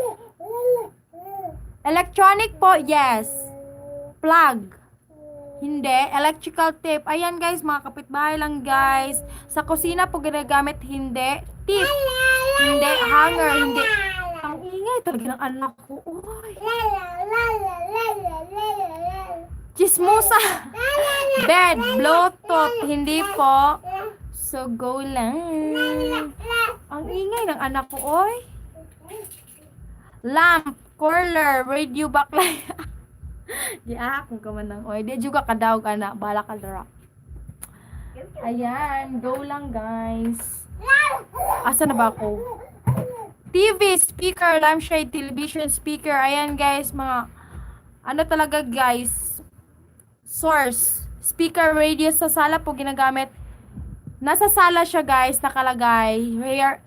Electronic po, yes. Plug. Hindi. Electrical tape. Ayan, guys. Mga kapitbahay lang, guys. Sa kusina po ginagamit, hindi. Tip. Hindi. Hanger. Hindi. Ang ingay talaga ng anak ko. Uy. Chismosa. Bed. Bluetooth. Hindi po. So, go lang. Ang ingay ng anak ko, oy. Lamp. Curler. Radio backlight. Di kung ka man ng oy. Di juga kadawag, anak. Bala ka dara. Ayan. Go lang, guys. Asa na ba ako? TV, speaker, lampshade, television, speaker. Ayan, guys, mga ano talaga, guys. Source. Speaker, radio sa sala po ginagamit. Nasa sala siya, guys, nakalagay.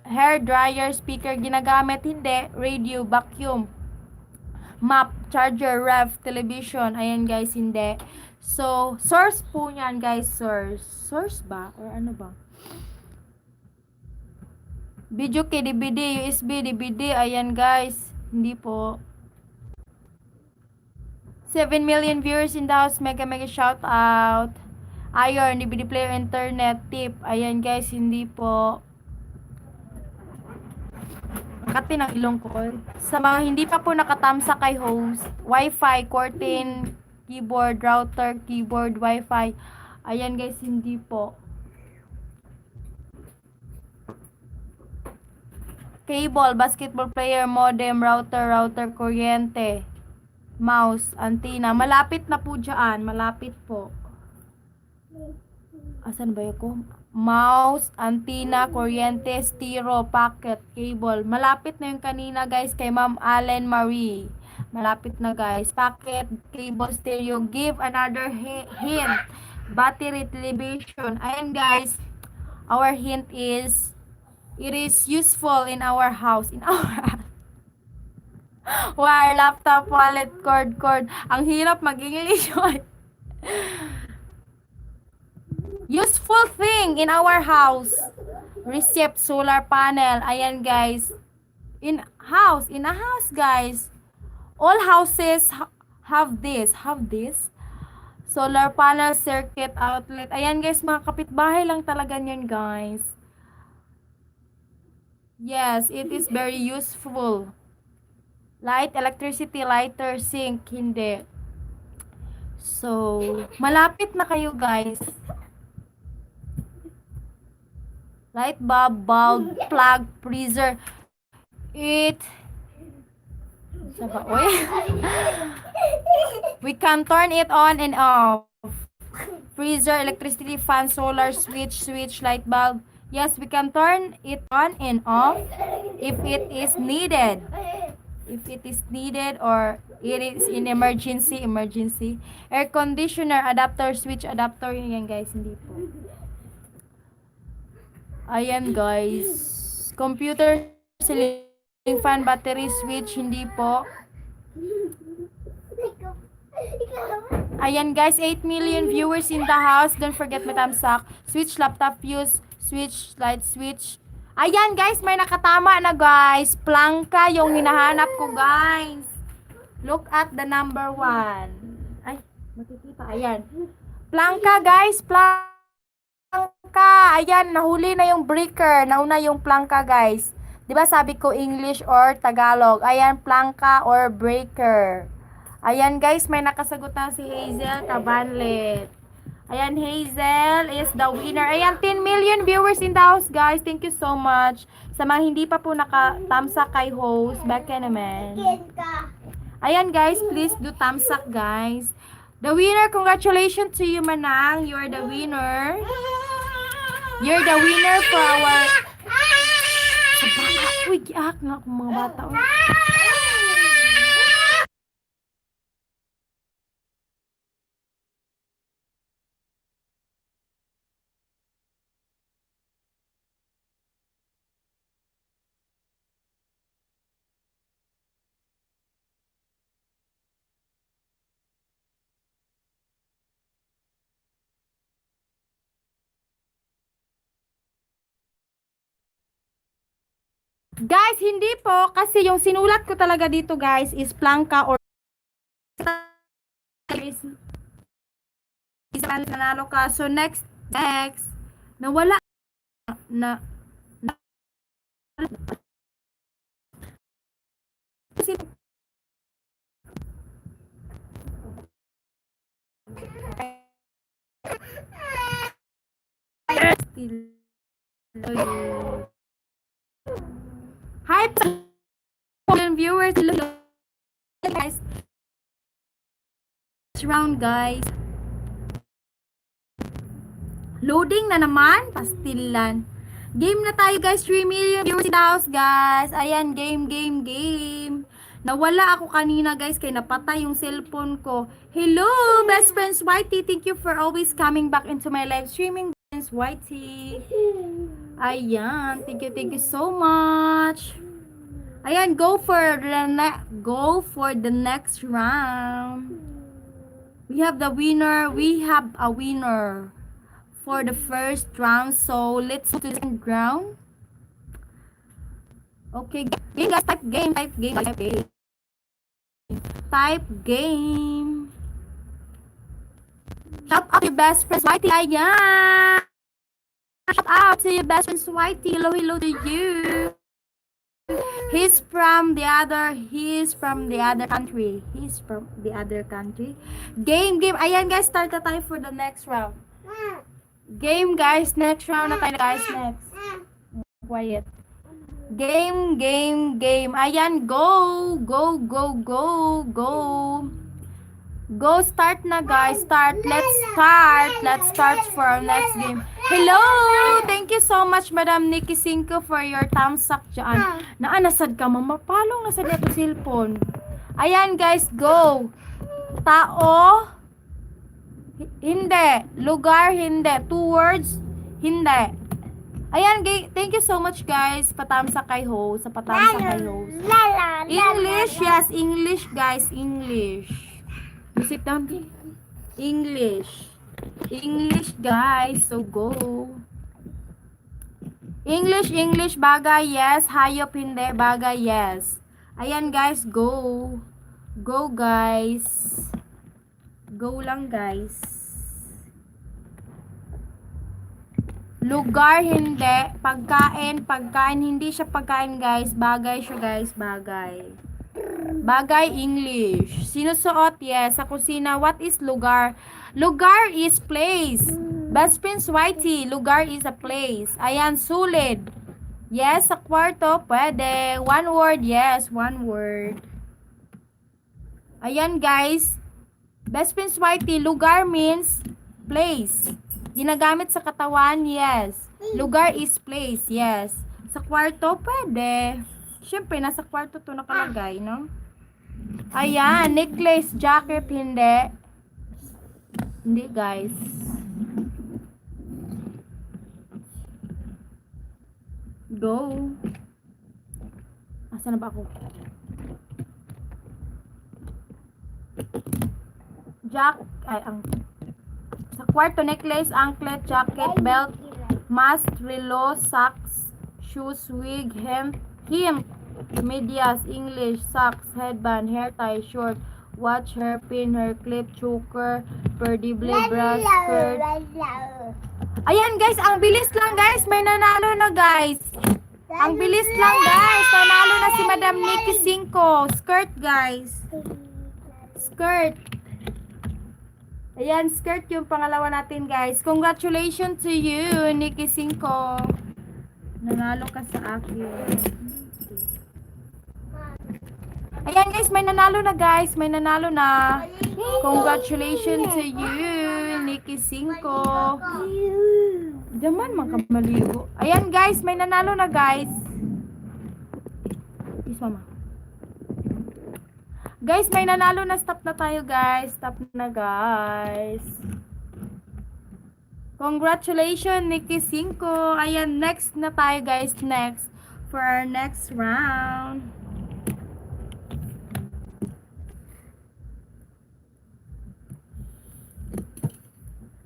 Hair dryer, speaker ginagamit. Hindi. Radio, vacuum. Map, charger, ref, television. Ayan, guys, hindi. So, source po niyan, guys. Source ba? Or ano ba? Video kay DVD, USB, DVD. Ayan, guys. Hindi po. 7 million viewers in the house. Mega shout out. Iron, DVD player, internet, tip. Ayan, guys. Hindi po. Makati ng ilong ko. Sa mga hindi pa po nakatamsa kay host, Wi-Fi, curtain, keyboard, router, keyboard, Wi-Fi. Ayan, guys. Hindi po. cable, basketball player, modem, router, kuryente, mouse, antenna. Malapit na po dyan. Malapit po. Asan ba yun ko? Mouse, antenna, kuryente, stereo, packet, cable. Malapit na yung kanina guys kay Ma'am Allen Marie. Malapit na guys. Packet, cable, stereo. Give another hint. Battery, television. Ayan guys. Our hint is it is useful in our house. In our house. Wire, laptop, wallet, cord. Ang hirap mag-English. Useful thing in our house. Receipt, solar panel. Ayan guys. In a house guys. All houses have this. Solar panel, circuit, outlet. Ayan guys, mga kapitbahay lang talaga niyan guys. Yes, it is very useful. Light, electricity, lighter, sink, hindi. So, malapit na kayo guys. Light bulb, plug, freezer. We can turn it on and off. Freezer, electricity, fan, solar, switch, light bulb. Yes, we can turn it on and off if it is needed. Or it is in emergency. Air conditioner, adapter, switch, adapter. Yan guys, hindi po. Ayan guys. Computer, ceiling fan, battery, switch, hindi po. Ayan guys, 8 million viewers in the house. Don't forget my thumbs up. Switch, laptop, fuse, switch, light switch. Ayan guys, may nakatama na guys. Plangka yung hinahanap ko guys. Look at the number 1. Ay, makikita. Ayan. Plangka guys, plangka. Ayan, nahuli na yung breaker. Nauna yung plangka guys. Diba sabi ko English or Tagalog? Ayan, plangka or breaker. Ayan guys, may nakasagot na si Hazel Cabanlet. Ayan, Hazel is the winner. Ayan, 10 million viewers in the house guys. Thank you so much. Sa mga hindi pa po naka-thumbs up kay host, baka naman. Ayan guys, please do thumbs up guys. The winner, congratulations to you Manang. You are the winner. You're the winner for our... Sa bata. Uy, giak nga akong mga bata. Guys, hindi po. Kasi yung sinulat ko talaga dito guys is plangka or... Isang nanalo ka. So next. Nawala. Hi, viewers. Guys. Round guys. Loading na naman. Pastilan. Game na tayo guys. 3 million viewers in the house guys. Ayan, game. Nawala ako kanina guys kaya napatay yung cellphone ko. Hello, best friends Whitey. Thank you for always coming back into my live streaming. Friends Whitey. Ayan, thank you so much. Ayan, go for the next round. We have a winner for the first round. So let's do the second round. Okay, game guys, type game. Type game. Shout out to your best friends Whitey. Ayan. Shout out to your best friends Whitey. Hello to you. He's from the other country. Game. Ayan guys, start na tayo for the next round. Game guys, next round na tayo guys, next. Quiet. Game, game, game. Ayan, go! Go, go, go, go! Go, start na guys. Start. Let's start. Let's start for our next game. Hello! Thank you so much, Madam Nikki Cinco, for your thumbs up dyan. Nasad ka, mamapalong nasad na to cellphone. Ayan guys, go! Tao, hindi. Lugar, hindi. 2 words, hindi. Ayan, thank you so much guys. Patamsa kay host. Sa patamsa kay host. English, yes. English guys, English. You sit down. English. English guys. So go. English, English. Bagay, yes. Hayop, hindi. Bagay, yes. Ayan guys, go. Go guys. Go lang guys. Lugar, hindi. Pagkain, pagkain. Hindi siya pagkain guys. Bagay siya guys. Bagay. Bagay, English. Sinusuot, yes. Sa kusina, what is lugar? Lugar is place. Best Prince Whitey, lugar is a place. Ayan, sulid. Yes, sa kwarto, pwede. 1 word, yes. 1 word. Ayan, guys. Best Prince Whitey, lugar means place. Ginagamit sa katawan, yes. Lugar is place, yes. Sa kwarto, pwede. Siyempre, nasa kwarto to nakalagay, no? Ayan, necklace, jacket, hindi. Hindi, guys. Go. Asa na ba ako? Sa kwarto, necklace, anklet, jacket, belt, mask, relo, socks, shoes, wig, hemp, medias, English, socks, headband, hair tie, short, watch, hairpin, hair clip, choker, perdible, brush, skirt. Ayan guys, ang bilis lang guys, may nanalo na guys. Ang bilis lang guys, nanalo na si Madam Nikki Cinco. Skirt guys. Skirt. Ayan, skirt yung pangalawa natin guys. Congratulations to you, Nikki Cinco. Nanalo ka sa akin. Ayan guys, may nanalo na guys. May nanalo na. Congratulations to you, Nikki Cinco. Daman magkamaligo. Ayan guys, may nanalo na guys. Isama. Guys, may nanalo na. Stop na tayo guys. Stop na guys. Congratulations, Nikki Cinco. Ayan, next na tayo guys. Next. For our next round.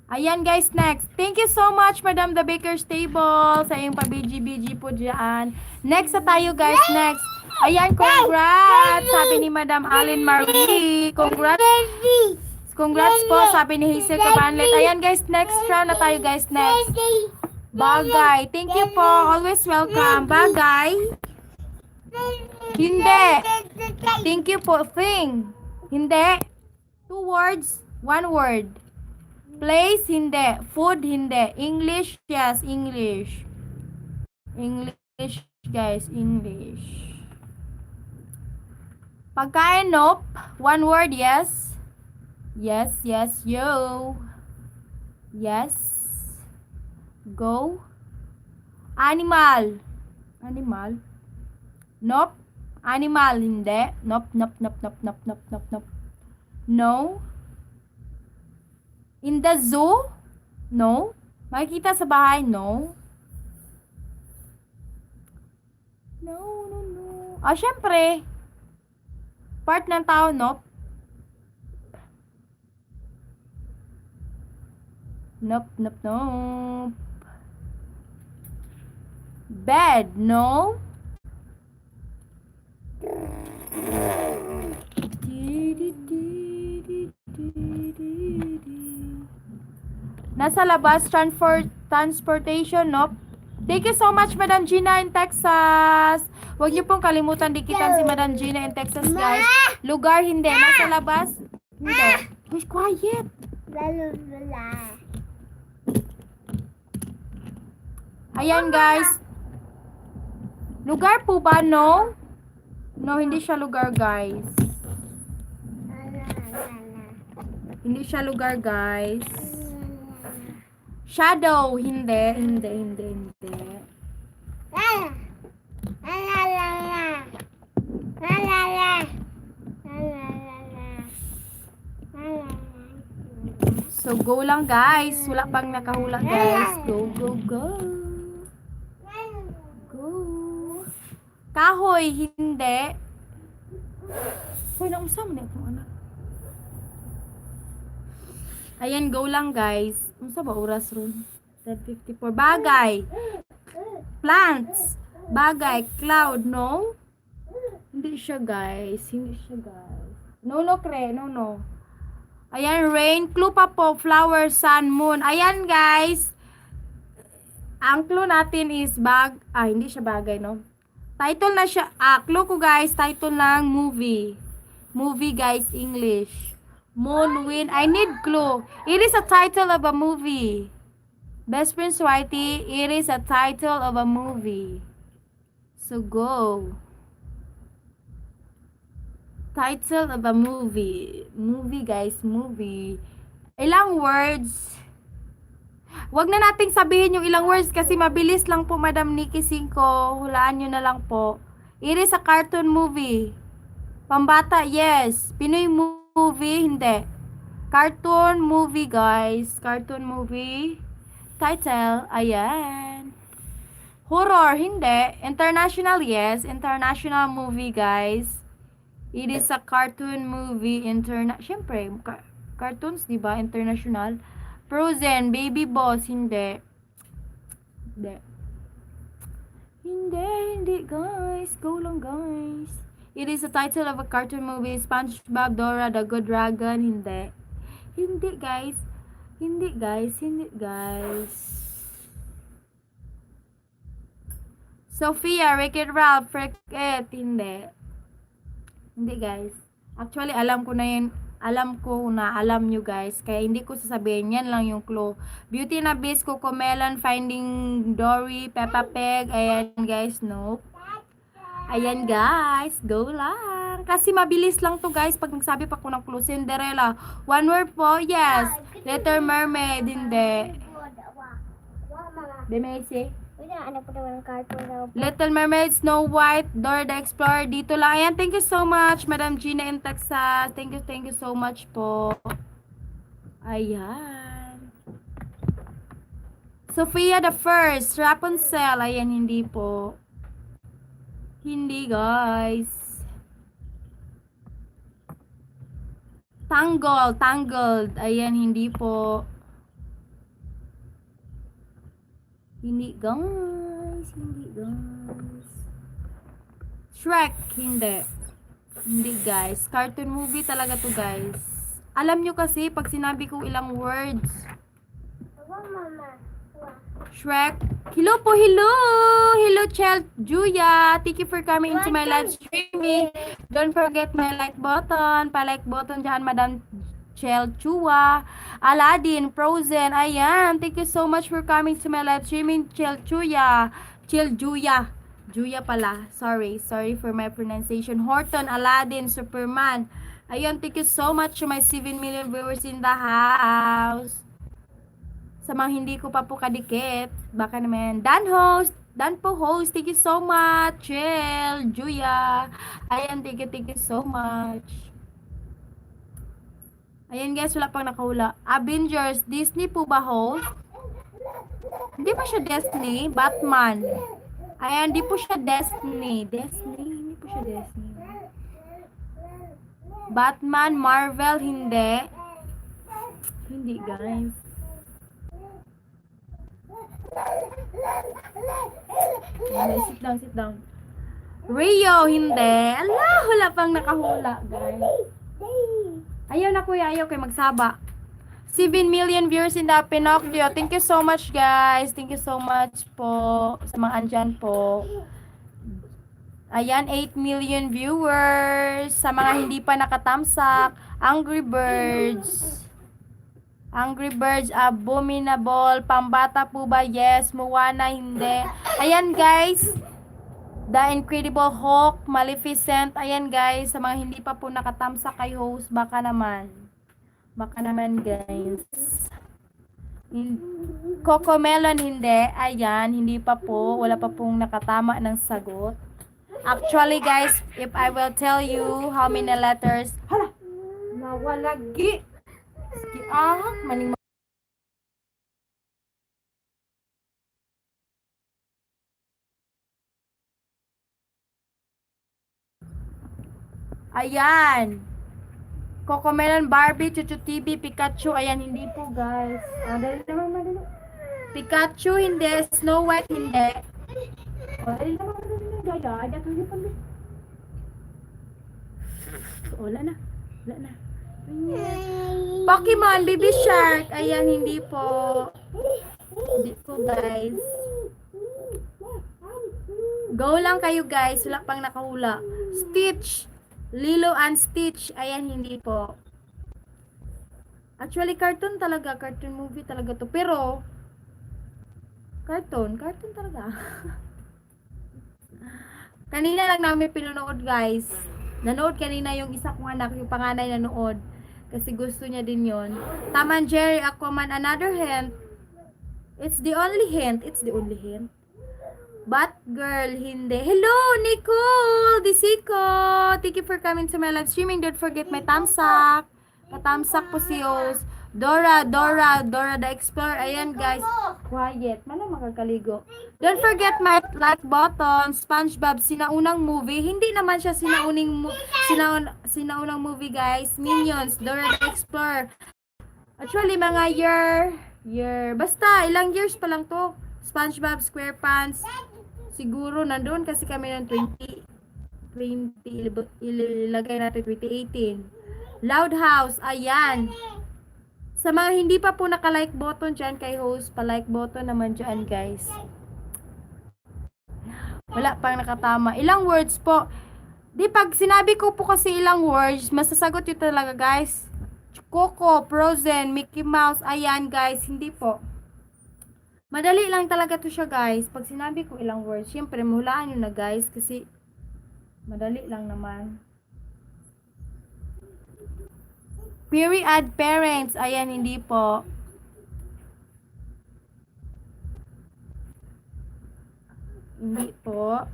Ayan guys, next. Thank you so much, Madam The Baker's Table, sa iyong pa-BG-BG po dyan. Next na tayo guys, next. Ayan, congrats, sabi ni Madam Allen Marie. Congrats. Congrats po, sabi ni Hazel Cabanlet. Ayan guys, next round na tayo guys, next. Bagay. Thank you po. Always welcome. Bagay. Hindi. Thank you po. Thing. Hindi. 2 words, 1 word. Place, hindi. Food, hindi. English, yes, English. English, guys, English. Pagkain, nope. 1 word, yes. Yes, yes, yo. Yes. Go. Animal. Animal. Nope. Animal, hindi. Nope, nope, nope, nope, nope, nope, nope, nope. No. In the zoo? No. Makikita sa bahay? No. No, no, no. Ah, syempre. Part ng tao, nope. Nope, nope, nope. Bed, no. Nasa labas, transportation, nope. Thank you so much, Madam Gina in Texas. Huwag niyo pong kalimutan dikitan si Madam Gina in Texas, guys. Lugar, hindi. Nasa labas, hindi. Be quiet. Ayan, guys. Lugar po ba, no? No, hindi siya lugar, guys. Hindi siya lugar, guys. Shadow, hindi. So, go lang, guys. Wala pang nakahula, guys. Go, go, go. Go. Kahoy, hindi. Hoy, nausam na itong anak. Ayan, go lang, guys. Unsa ba oras ron? 10:54. Bagay. Plants. Bagay. Cloud, no? Hindi siya, guys. No, Kre. No. Ayan, rain. Clue pa po. Flower, sun, moon. Ayan, guys. Ang clue natin is hindi siya bagay, no? Title na siya. Clue ko, guys. Title ng movie. Movie, guys. English. Moon, wind. I need clue. It is a title of a movie. Best friend Whitey, it is a title of a movie. So go. Title of a movie. Movie, guys. Movie. Ilang words? Wag na nating sabihin yung ilang words kasi mabilis lang po, Madam Nikki Cinco. Hulaan nyo na lang po. It is a cartoon movie. Pambata, yes. Pinoy movie, hindi. Cartoon movie, guys. Cartoon movie. Title, ayan. Horror, hindi. International, yes. International movie, guys. It is a cartoon movie. Siyempre, cartoons, diba? International. Frozen, Baby Boss, hindi. Hindi, guys. Go lang, guys. It is a title of a cartoon movie. SpongeBob, Dora, The Good Dragon, hindi. Hindi, guys. Sophia, Wreck-It Ralph, Wreck-It, hindi. Hindi, guys. Actually, alam ko na alam nyo, guys. Kaya hindi ko sasabihin. Yan lang yung clue. Beauty and the Beast, Cocomelon, Finding Dory, Peppa Pig. Ayan, guys. Nope. Ayan, guys. Go lang. Kasi mabilis lang to, guys. Pag nagsabi pa ko ng clue. Cinderella. One word po. Yes. Little Mermaid. Hindi. Demesi. Little Mermaid, Snow White, Dora the Explorer. Dito lang. Ayan, thank you so much, Madam Gina in Texas. Thank you so much po. Ayan. Sophia the First, Rapunzel. Ayan, hindi po. Hindi, guys. Tangled. Ayan, hindi po. Hindi, guys. Shrek, hindi. Hindi, guys. Cartoon movie talaga to, guys. Alam nyo kasi, pag sinabi ko ilang words. Shrek. Hello po, hello! Hello, Child Julia. Thank you for coming into my live streaming. Don't forget my like button. Pa-like button dyan, Madam Child Chua. Aladdin, Frozen. Ayan. Thank you so much for coming to my live streaming, Child Julia. Julia pala. Sorry for my pronunciation. Horton, Aladdin, Superman. Ayun, thank you so much to my 7 million viewers in the house. Sa mga hindi ko pa po kadikit, baka naman. Dan po host, thank you so much. Chill, Julia. Ayan, thank you so much. Ayan, guys, wala pang nakahula. Avengers, Disney po ba host? Hindi pa siya Disney. Batman. Ayan, di po siya Disney. Hindi po siya Disney. Batman, Marvel, hindi. Hindi, guys. Ayan, sit down. Rio, hindi. Ala, wala pang nakahula, guys. Ayaw na, kuya. Ayaw kayo magsaba. 7 million viewers in the Pinocchio. Thank you so much, guys. Thank you so much po sa mga andyan po. Ayan, 8 million viewers. Sa mga hindi pa nakatamsak, Angry Birds. Abominable. Pambata po ba? Yes. Moana, hindi. Ayan, guys. The Incredible Hulk, Maleficent. Ayan guys, sa mga hindi pa po nakatamsa kay host, baka naman. Baka naman guys. Cocomelon hindi. Ayan, hindi pa po. Wala pa pong nakatama ng sagot. Actually guys, if I will tell you how many letters. Hala! Nawalagi. Sige maning Ayan. Cocomelon, Barbie, Chuchu TV, Pikachu. Ayan, hindi po guys. Dali naman, madali. Pikachu, hindi. Snow White, hindi. Dali naman, madali. Gaya, ayan, hindi pa. Wala na. Wala na. Pokemon, Baby Shark. Ayan, hindi po. Hindi po guys. Go lang kayo guys. Wala pang nakahula. Stitch. Lilo and Stitch. Ayan, hindi po. Actually, cartoon talaga. Cartoon movie talaga to. Pero, cartoon talaga. Kanina lang namin pinanood guys. Nanood kanina yung isa kong anak. Yung panganay nanood. Kasi gusto niya din yon. Tom and Jerry, Aquaman, another hint. It's the only hint. It's the only hint. Batgirl, hindi. Hello, Nicole! Disiko! Thank you for coming to my live streaming. Don't forget my tamsak. Patamsak po si Os. Dora the Explorer. Ayan, guys. Quiet. Mana makakaligo. Don't forget my like button. SpongeBob, sinaunang movie. Hindi naman siya sinaunang movie, guys. Minions, Dora the Explorer. Actually, mga basta, ilang years pa lang to. SpongeBob SquarePants. Siguro nandoon kasi kami ng 20 ilagay natin 2018. Loud House, ayan. Sa mga hindi pa po naka-like button dyan kay host, pa-like button naman dyan guys. Wala pang nakatama. Ilang words po. Di pag sinabi ko po kasi ilang words, masasagot yun talaga guys. Coco, Frozen, Mickey Mouse, ayan guys, hindi po. Madali lang talaga to siya guys. Pag sinabi ko ilang words, syempre mahulaan nyo na guys kasi madali lang naman. Period parents, ayan hindi po. Hindi po.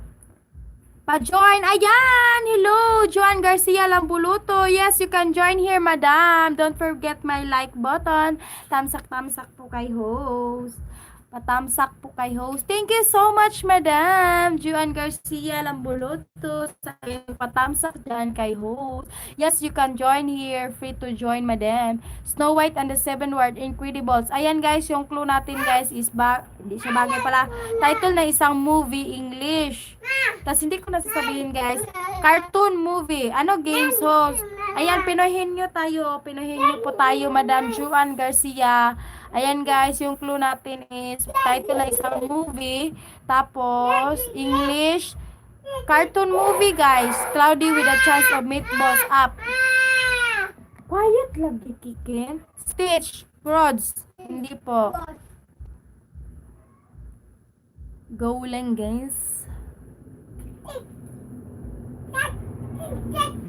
Pa-join, ayan! Hello, Joan Garcia Lambuluto. Yes, you can join here, madam. Don't forget my like button. Tamsak-tamsak po kay host. Patamsak po kay host. Thank you so much, Madam Juan Garcia Lambuluto sa patamsak dyan kay host. Yes, you can join here. Free to join, Madam. Snow White and the Seven Dwarfs Incredibles. Ayan, guys, yung clue natin, guys, is hindi siya bagay pala. Title na isang movie, English. Tapos hindi ko nasasabihin, guys. Cartoon movie. Ano, games host? Ayan, pinuhin nyo tayo. Pinuhin nyo po tayo, Madam Juan Garcia. Ayan guys, yung clue natin is title na isang movie. Tapos, English. Cartoon movie guys. Cloudy with a Chance of Meatballs up. Quiet lang, kikikin. Stitch. Rods. Hindi po. Go lang guys.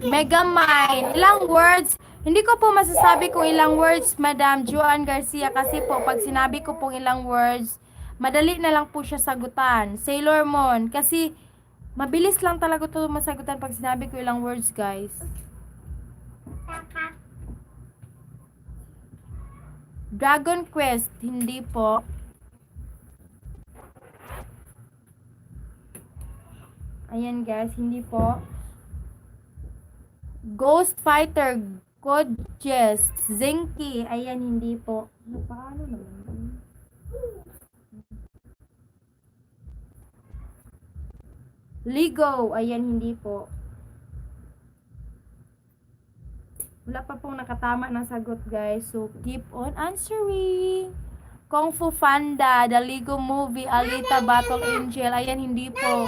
Megamind. Ilang words? Hindi ko po masasabi kung ilang words, Madam Juan Garcia, kasi po pag sinabi ko pong ilang words, madali na lang po siya sagutan. Sailor Moon, kasi mabilis lang talaga ito masagutan pag sinabi ko ilang words, guys. Dragon Quest, hindi po. Ayan guys, hindi po. Ghost Fighter, Gorgeous, Zenki, ayan hindi po. Paano naman? Ligo, ayan hindi po. Wala pa pong nakatama ng sagot guys. So keep on answering. Kung Fu Panda, The Lego Movie, Alita Battle Angel, ayan hindi po.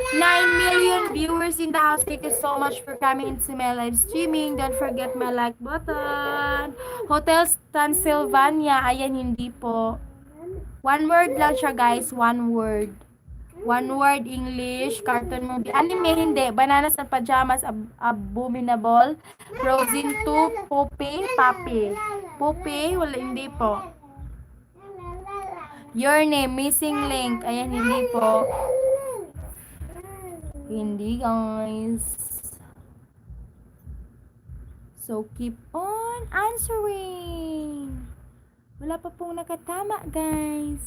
9 million viewers in the house. Thank you so much for coming into my live streaming. Don't forget my like button. Hotel Transylvania. Ayan, hindi po. One word lang siya, guys. One word. One word English, cartoon movie. Anime, hindi. Bananas and Pajamas, Abominable. Frozen 2, Poopy, Papi. Poopy, wala, hindi po. Your Name, Missing Link. Ayan, hindi po. Hindi, guys. So, keep on answering. Wala pa pong nakatama, guys.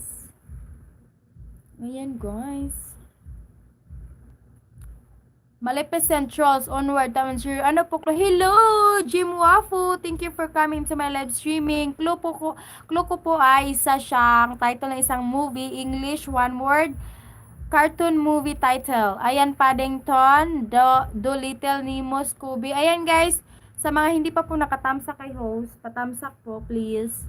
Ayan, guys. Maleficent Trolls, Onward, Taman Sir. Ano po? Hello, Jim Wafu. Thank you for coming to my live streaming. Clue ko po ay isa siyang title ng isang movie. English, one word. Cartoon movie title. Ayan, Paddington, The Little Nemo, Scooby. Ayan, guys. Sa mga hindi pa po nakatamsak kay host, patamsak po, please.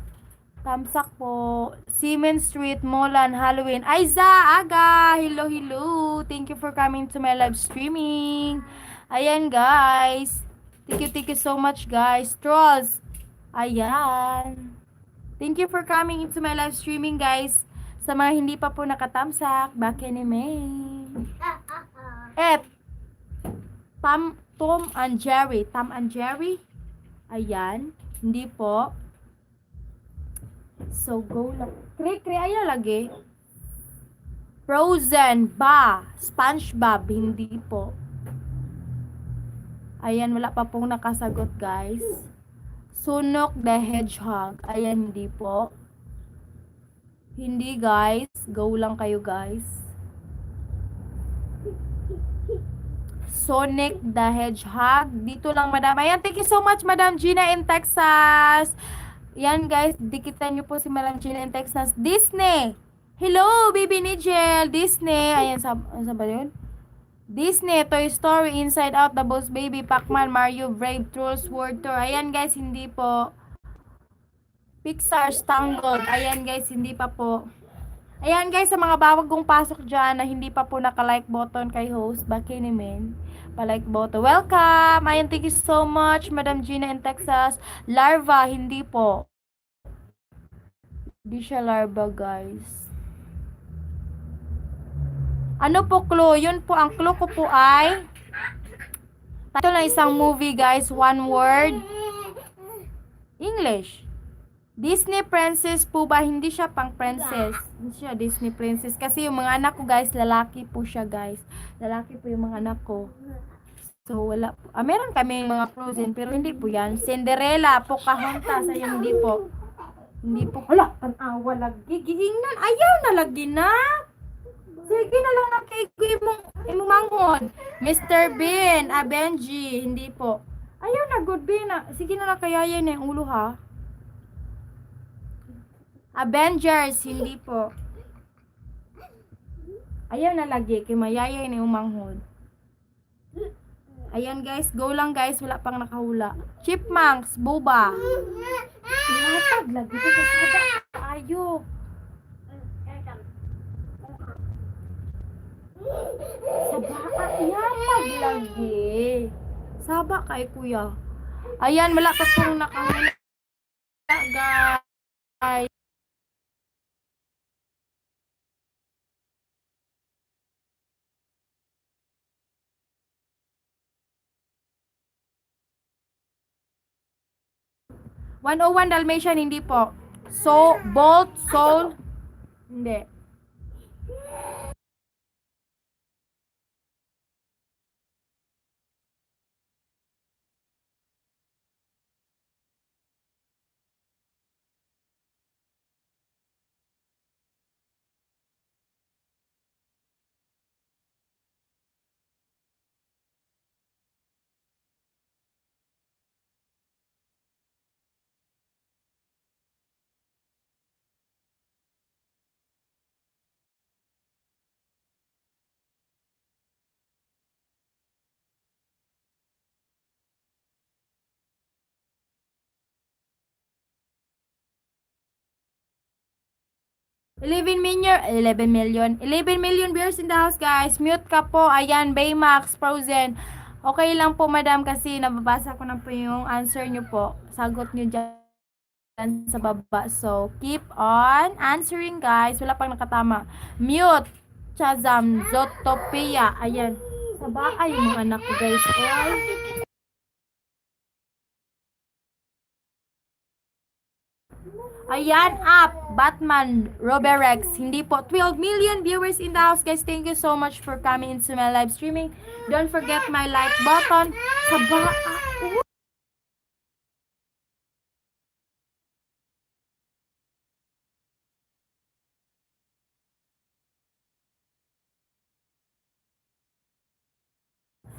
Tamsak po. Siemens Street, Molan, Halloween. Aiza, Aga! Hello, hello. Thank you for coming to my live streaming. Ayan, guys. Thank you so much, guys. Trolls. Ayan. Thank you for coming into my live streaming, guys. Sa mga hindi pa po nakatamsak, bakenime. F. Tom and Jerry. Tom and Jerry. Ayan. Hindi po. So, go lang. Kri, ayan lagi. Frozen, ba. SpongeBob, hindi po. Ayan, wala pa pong nakasagot, guys. Sunok the Hedgehog. Ayan, hindi po. Hindi, guys. Go lang kayo, guys. Sonic the Hedgehog. Dito lang, madam. Ayan, thank you so much, Madam Gina in Texas. Yan, guys. Dikitan nyo po si Madam Gina in Texas. Disney. Hello, Baby Nigel. Disney. Ayan, sa ba yun? Disney, Toy Story, Inside Out, The Boss Baby, Pac-Man, Mario, Brave, Trolls, World Tour. Ayan, guys. Hindi po. Pixar, Tangled. Ayan, guys. Hindi pa po. Ayan, guys. Sa mga bagong pasok dyan na hindi pa po naka-like button kay host, bakinimin. Pa-like button. Welcome! Ayan, thank you so much, Madam Gina in Texas. Larva, hindi po. Hindi siya larva, guys. Ano po clue? Yun po, ang clue ko po ay title na isang movie, guys. One word. English. Disney princess po ba? Hindi siya pang princess. Hindi siya Disney princess. Kasi yung mga anak ko, guys, lalaki po siya, guys. Lalaki po yung mga anak ko. So, wala po. Meron kami mga Frozen, pero hindi po yan. Cinderella, Pocahontas, ayun, hindi po. Hindi po. Hala, tanawa lagi. Giingnan. Ayaw na lagi na. Sige na lang na kay imong mangon. Mr. Bean, Benji, hindi po. Ayaw na, good Bean. Sige na lang kaya yan yung ulo, ha. Avengers, hindi po. Ayaw na lagi, kay mayayay na yung manghod. Ayan, guys, go lang, guys, wala pang nakahula. Chipmunks, boba. Ihatag lagi ko sa sada. Ayo. Saba, ihatag lagi. Saba kay kuya. Ayan, wala pa pong nakahula, guys. One Dalmatian, hindi po. So, Bolt, Soul, hindi. Eleven million viewers in the house, guys. Mute ka po. Ayan, Baymax, Frozen. Okay lang po, madam, kasi nababasa ko na po yung answer nyo po. Sagot nyo dyan sa baba. So, keep on answering, guys. Wala pang nakatama. Mute. Shazam, Zootopia. Ayan. Sa bahay yung mga anak ko guys. Oy. Ayan, up. Batman, Roberex. Hindi po. 12 million viewers in the house, guys. Thank you so much for coming into my live streaming. Don't forget my like button. Sa bahay.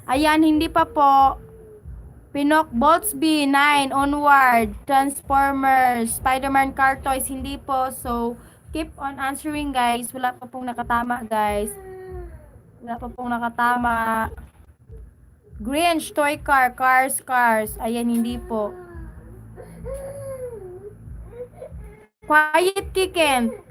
Ayan, hindi pa po. Pinok, Boltsby, 9, Onward, Transformers, Spider-Man car toys, hindi po. So, keep on answering guys. Wala pa pong nakatama guys. Wala pa pong nakatama. Grinch, toy car, cars. Ayan, hindi po. Quiet, Kiken.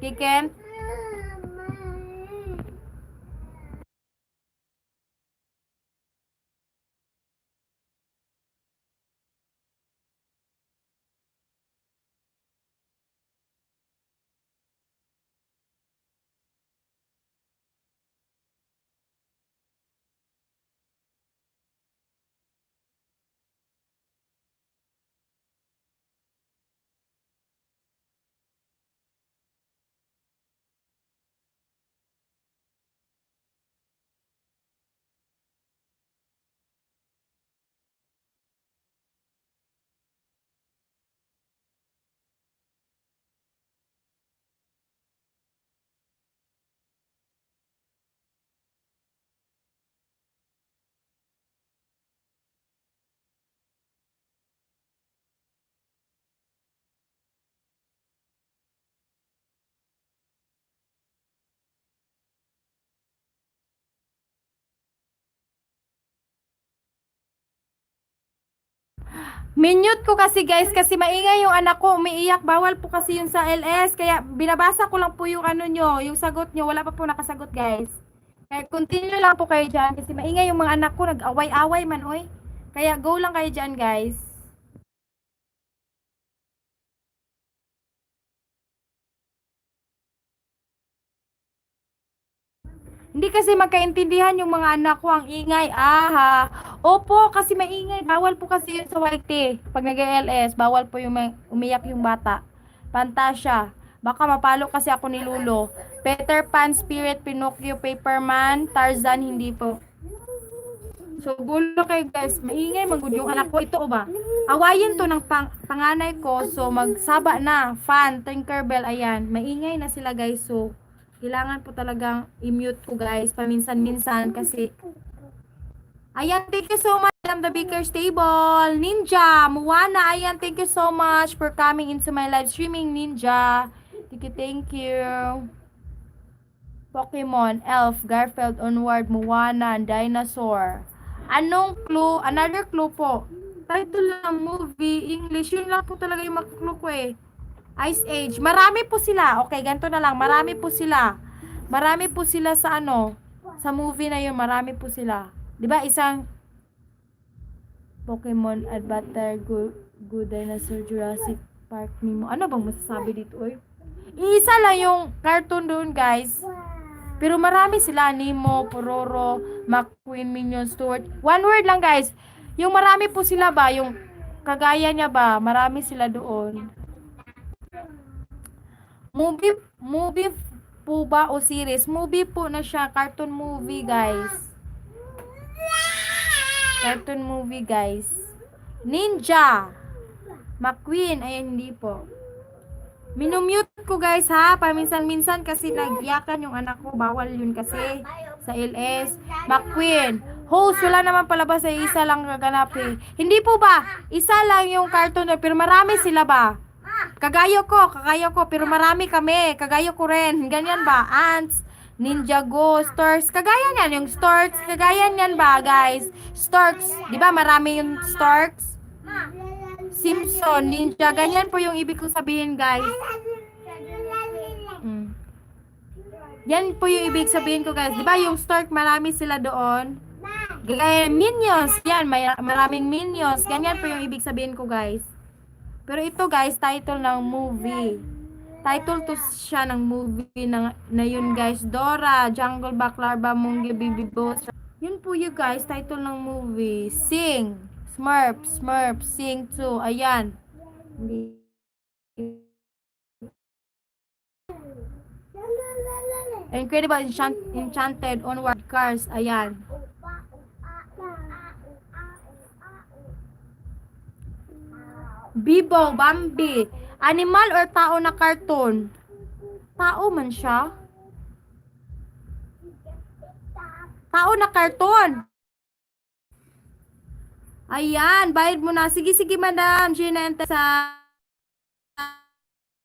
Minute ko kasi guys kasi maingay yung anak ko, umiiyak, bawal po kasi yun sa LS, kaya binabasa ko lang po yung ano nyo, yung sagot nyo, wala pa po nakasagot guys. Kaya continue lang po kayo dyan kasi maingay yung mga anak ko, nag-away-away man oy. Kaya go lang kayo dyan guys. Hindi kasi magkaintindihan yung mga anak ko, ang ingay. Aha. Opo, kasi maingay. Bawal po kasi yun sa YT. Pag nag-LS, bawal po yung umiyak yung bata. Pantasya. Baka mapalo kasi ako ni Lulo. Peter Pan, Spirit, Pinocchio, Paperman, Tarzan, hindi po. So, gulo kayo guys. Maingay, magud yung anak ko. Ito o ba? Awayin to ng panganay ko. So, magsaba na. Fan, Tinkerbell, ayan. Maingay na sila guys. So, kailangan po talagang i-mute ko guys. Paminsan-minsan kasi. Ayan, thank you so much. I'm the Baker's Table. Ninja, Moana, ayan, thank you so much for coming into my live streaming, Ninja. Thank you. Pokemon, Elf, Garfield, Onward, Moana, Dinosaur. Anong clue? Another clue po. Title ng movie, English. Yun lang po talaga yung clue ko eh. Ice Age. Marami po sila. Okay, ganito na lang. Marami po sila. Marami po sila sa ano. Sa movie na yun, marami po sila. 'Di ba isang Pokemon, Adventure, Good Dinosaur, Jurassic Park, Nemo. Ano bang masasabi dito, oy? Isa lang yung cartoon doon, guys. Pero marami sila, Nemo, Pororo, McQueen, Minion, Stuart. One word lang, guys. Yung marami po sila ba, yung kagaya niya ba, marami sila doon. Movie po ba o series? Movie po na siya, cartoon movie, guys. Cartoon movie, guys. Ninja. McQueen. Ayan, hindi po. Minumute ko, guys, ha? Paminsan-minsan kasi nagyakan yung anak ko. Bawal yun kasi sa LS. McQueen. Host, wala naman palabas sa isa lang gaganap eh. Hindi po ba? Isa lang yung cartoon pero marami sila ba? Kagayo ko, pero marami kami. Kagayo ko rin. Ganyan ba? Ants, Ninja Go, Storks. Kagaya niyan, yung Storks. Kagaya niyan ba, guys? Storks. Di ba marami yung Storks? Simpson, Ninja. Ganyan po yung ibig kong sabihin, guys. Yan po yung ibig sabihin ko, guys. Di ba yung Stork, marami sila doon? Gaya Minions. Yan, maraming Minions. Ganyan po yung ibig sabihin ko, guys. Pero ito, guys, title ng movie. Title to siya ng movie na yun guys. Dora, Jungle Book, Larva, Mungge, Baby Boss. Yun po yun guys, title ng movie. Sing. Smurf, Smurf, Sing 2. Ayan. Incredible Enchanted Onward Cars. Ayan. Bibo, Bambi. Animal or tao na cartoon? Tao man siya. Tao na cartoon. Ayan, bayad mo na. Sige, sige, madam. Gina and Tessa.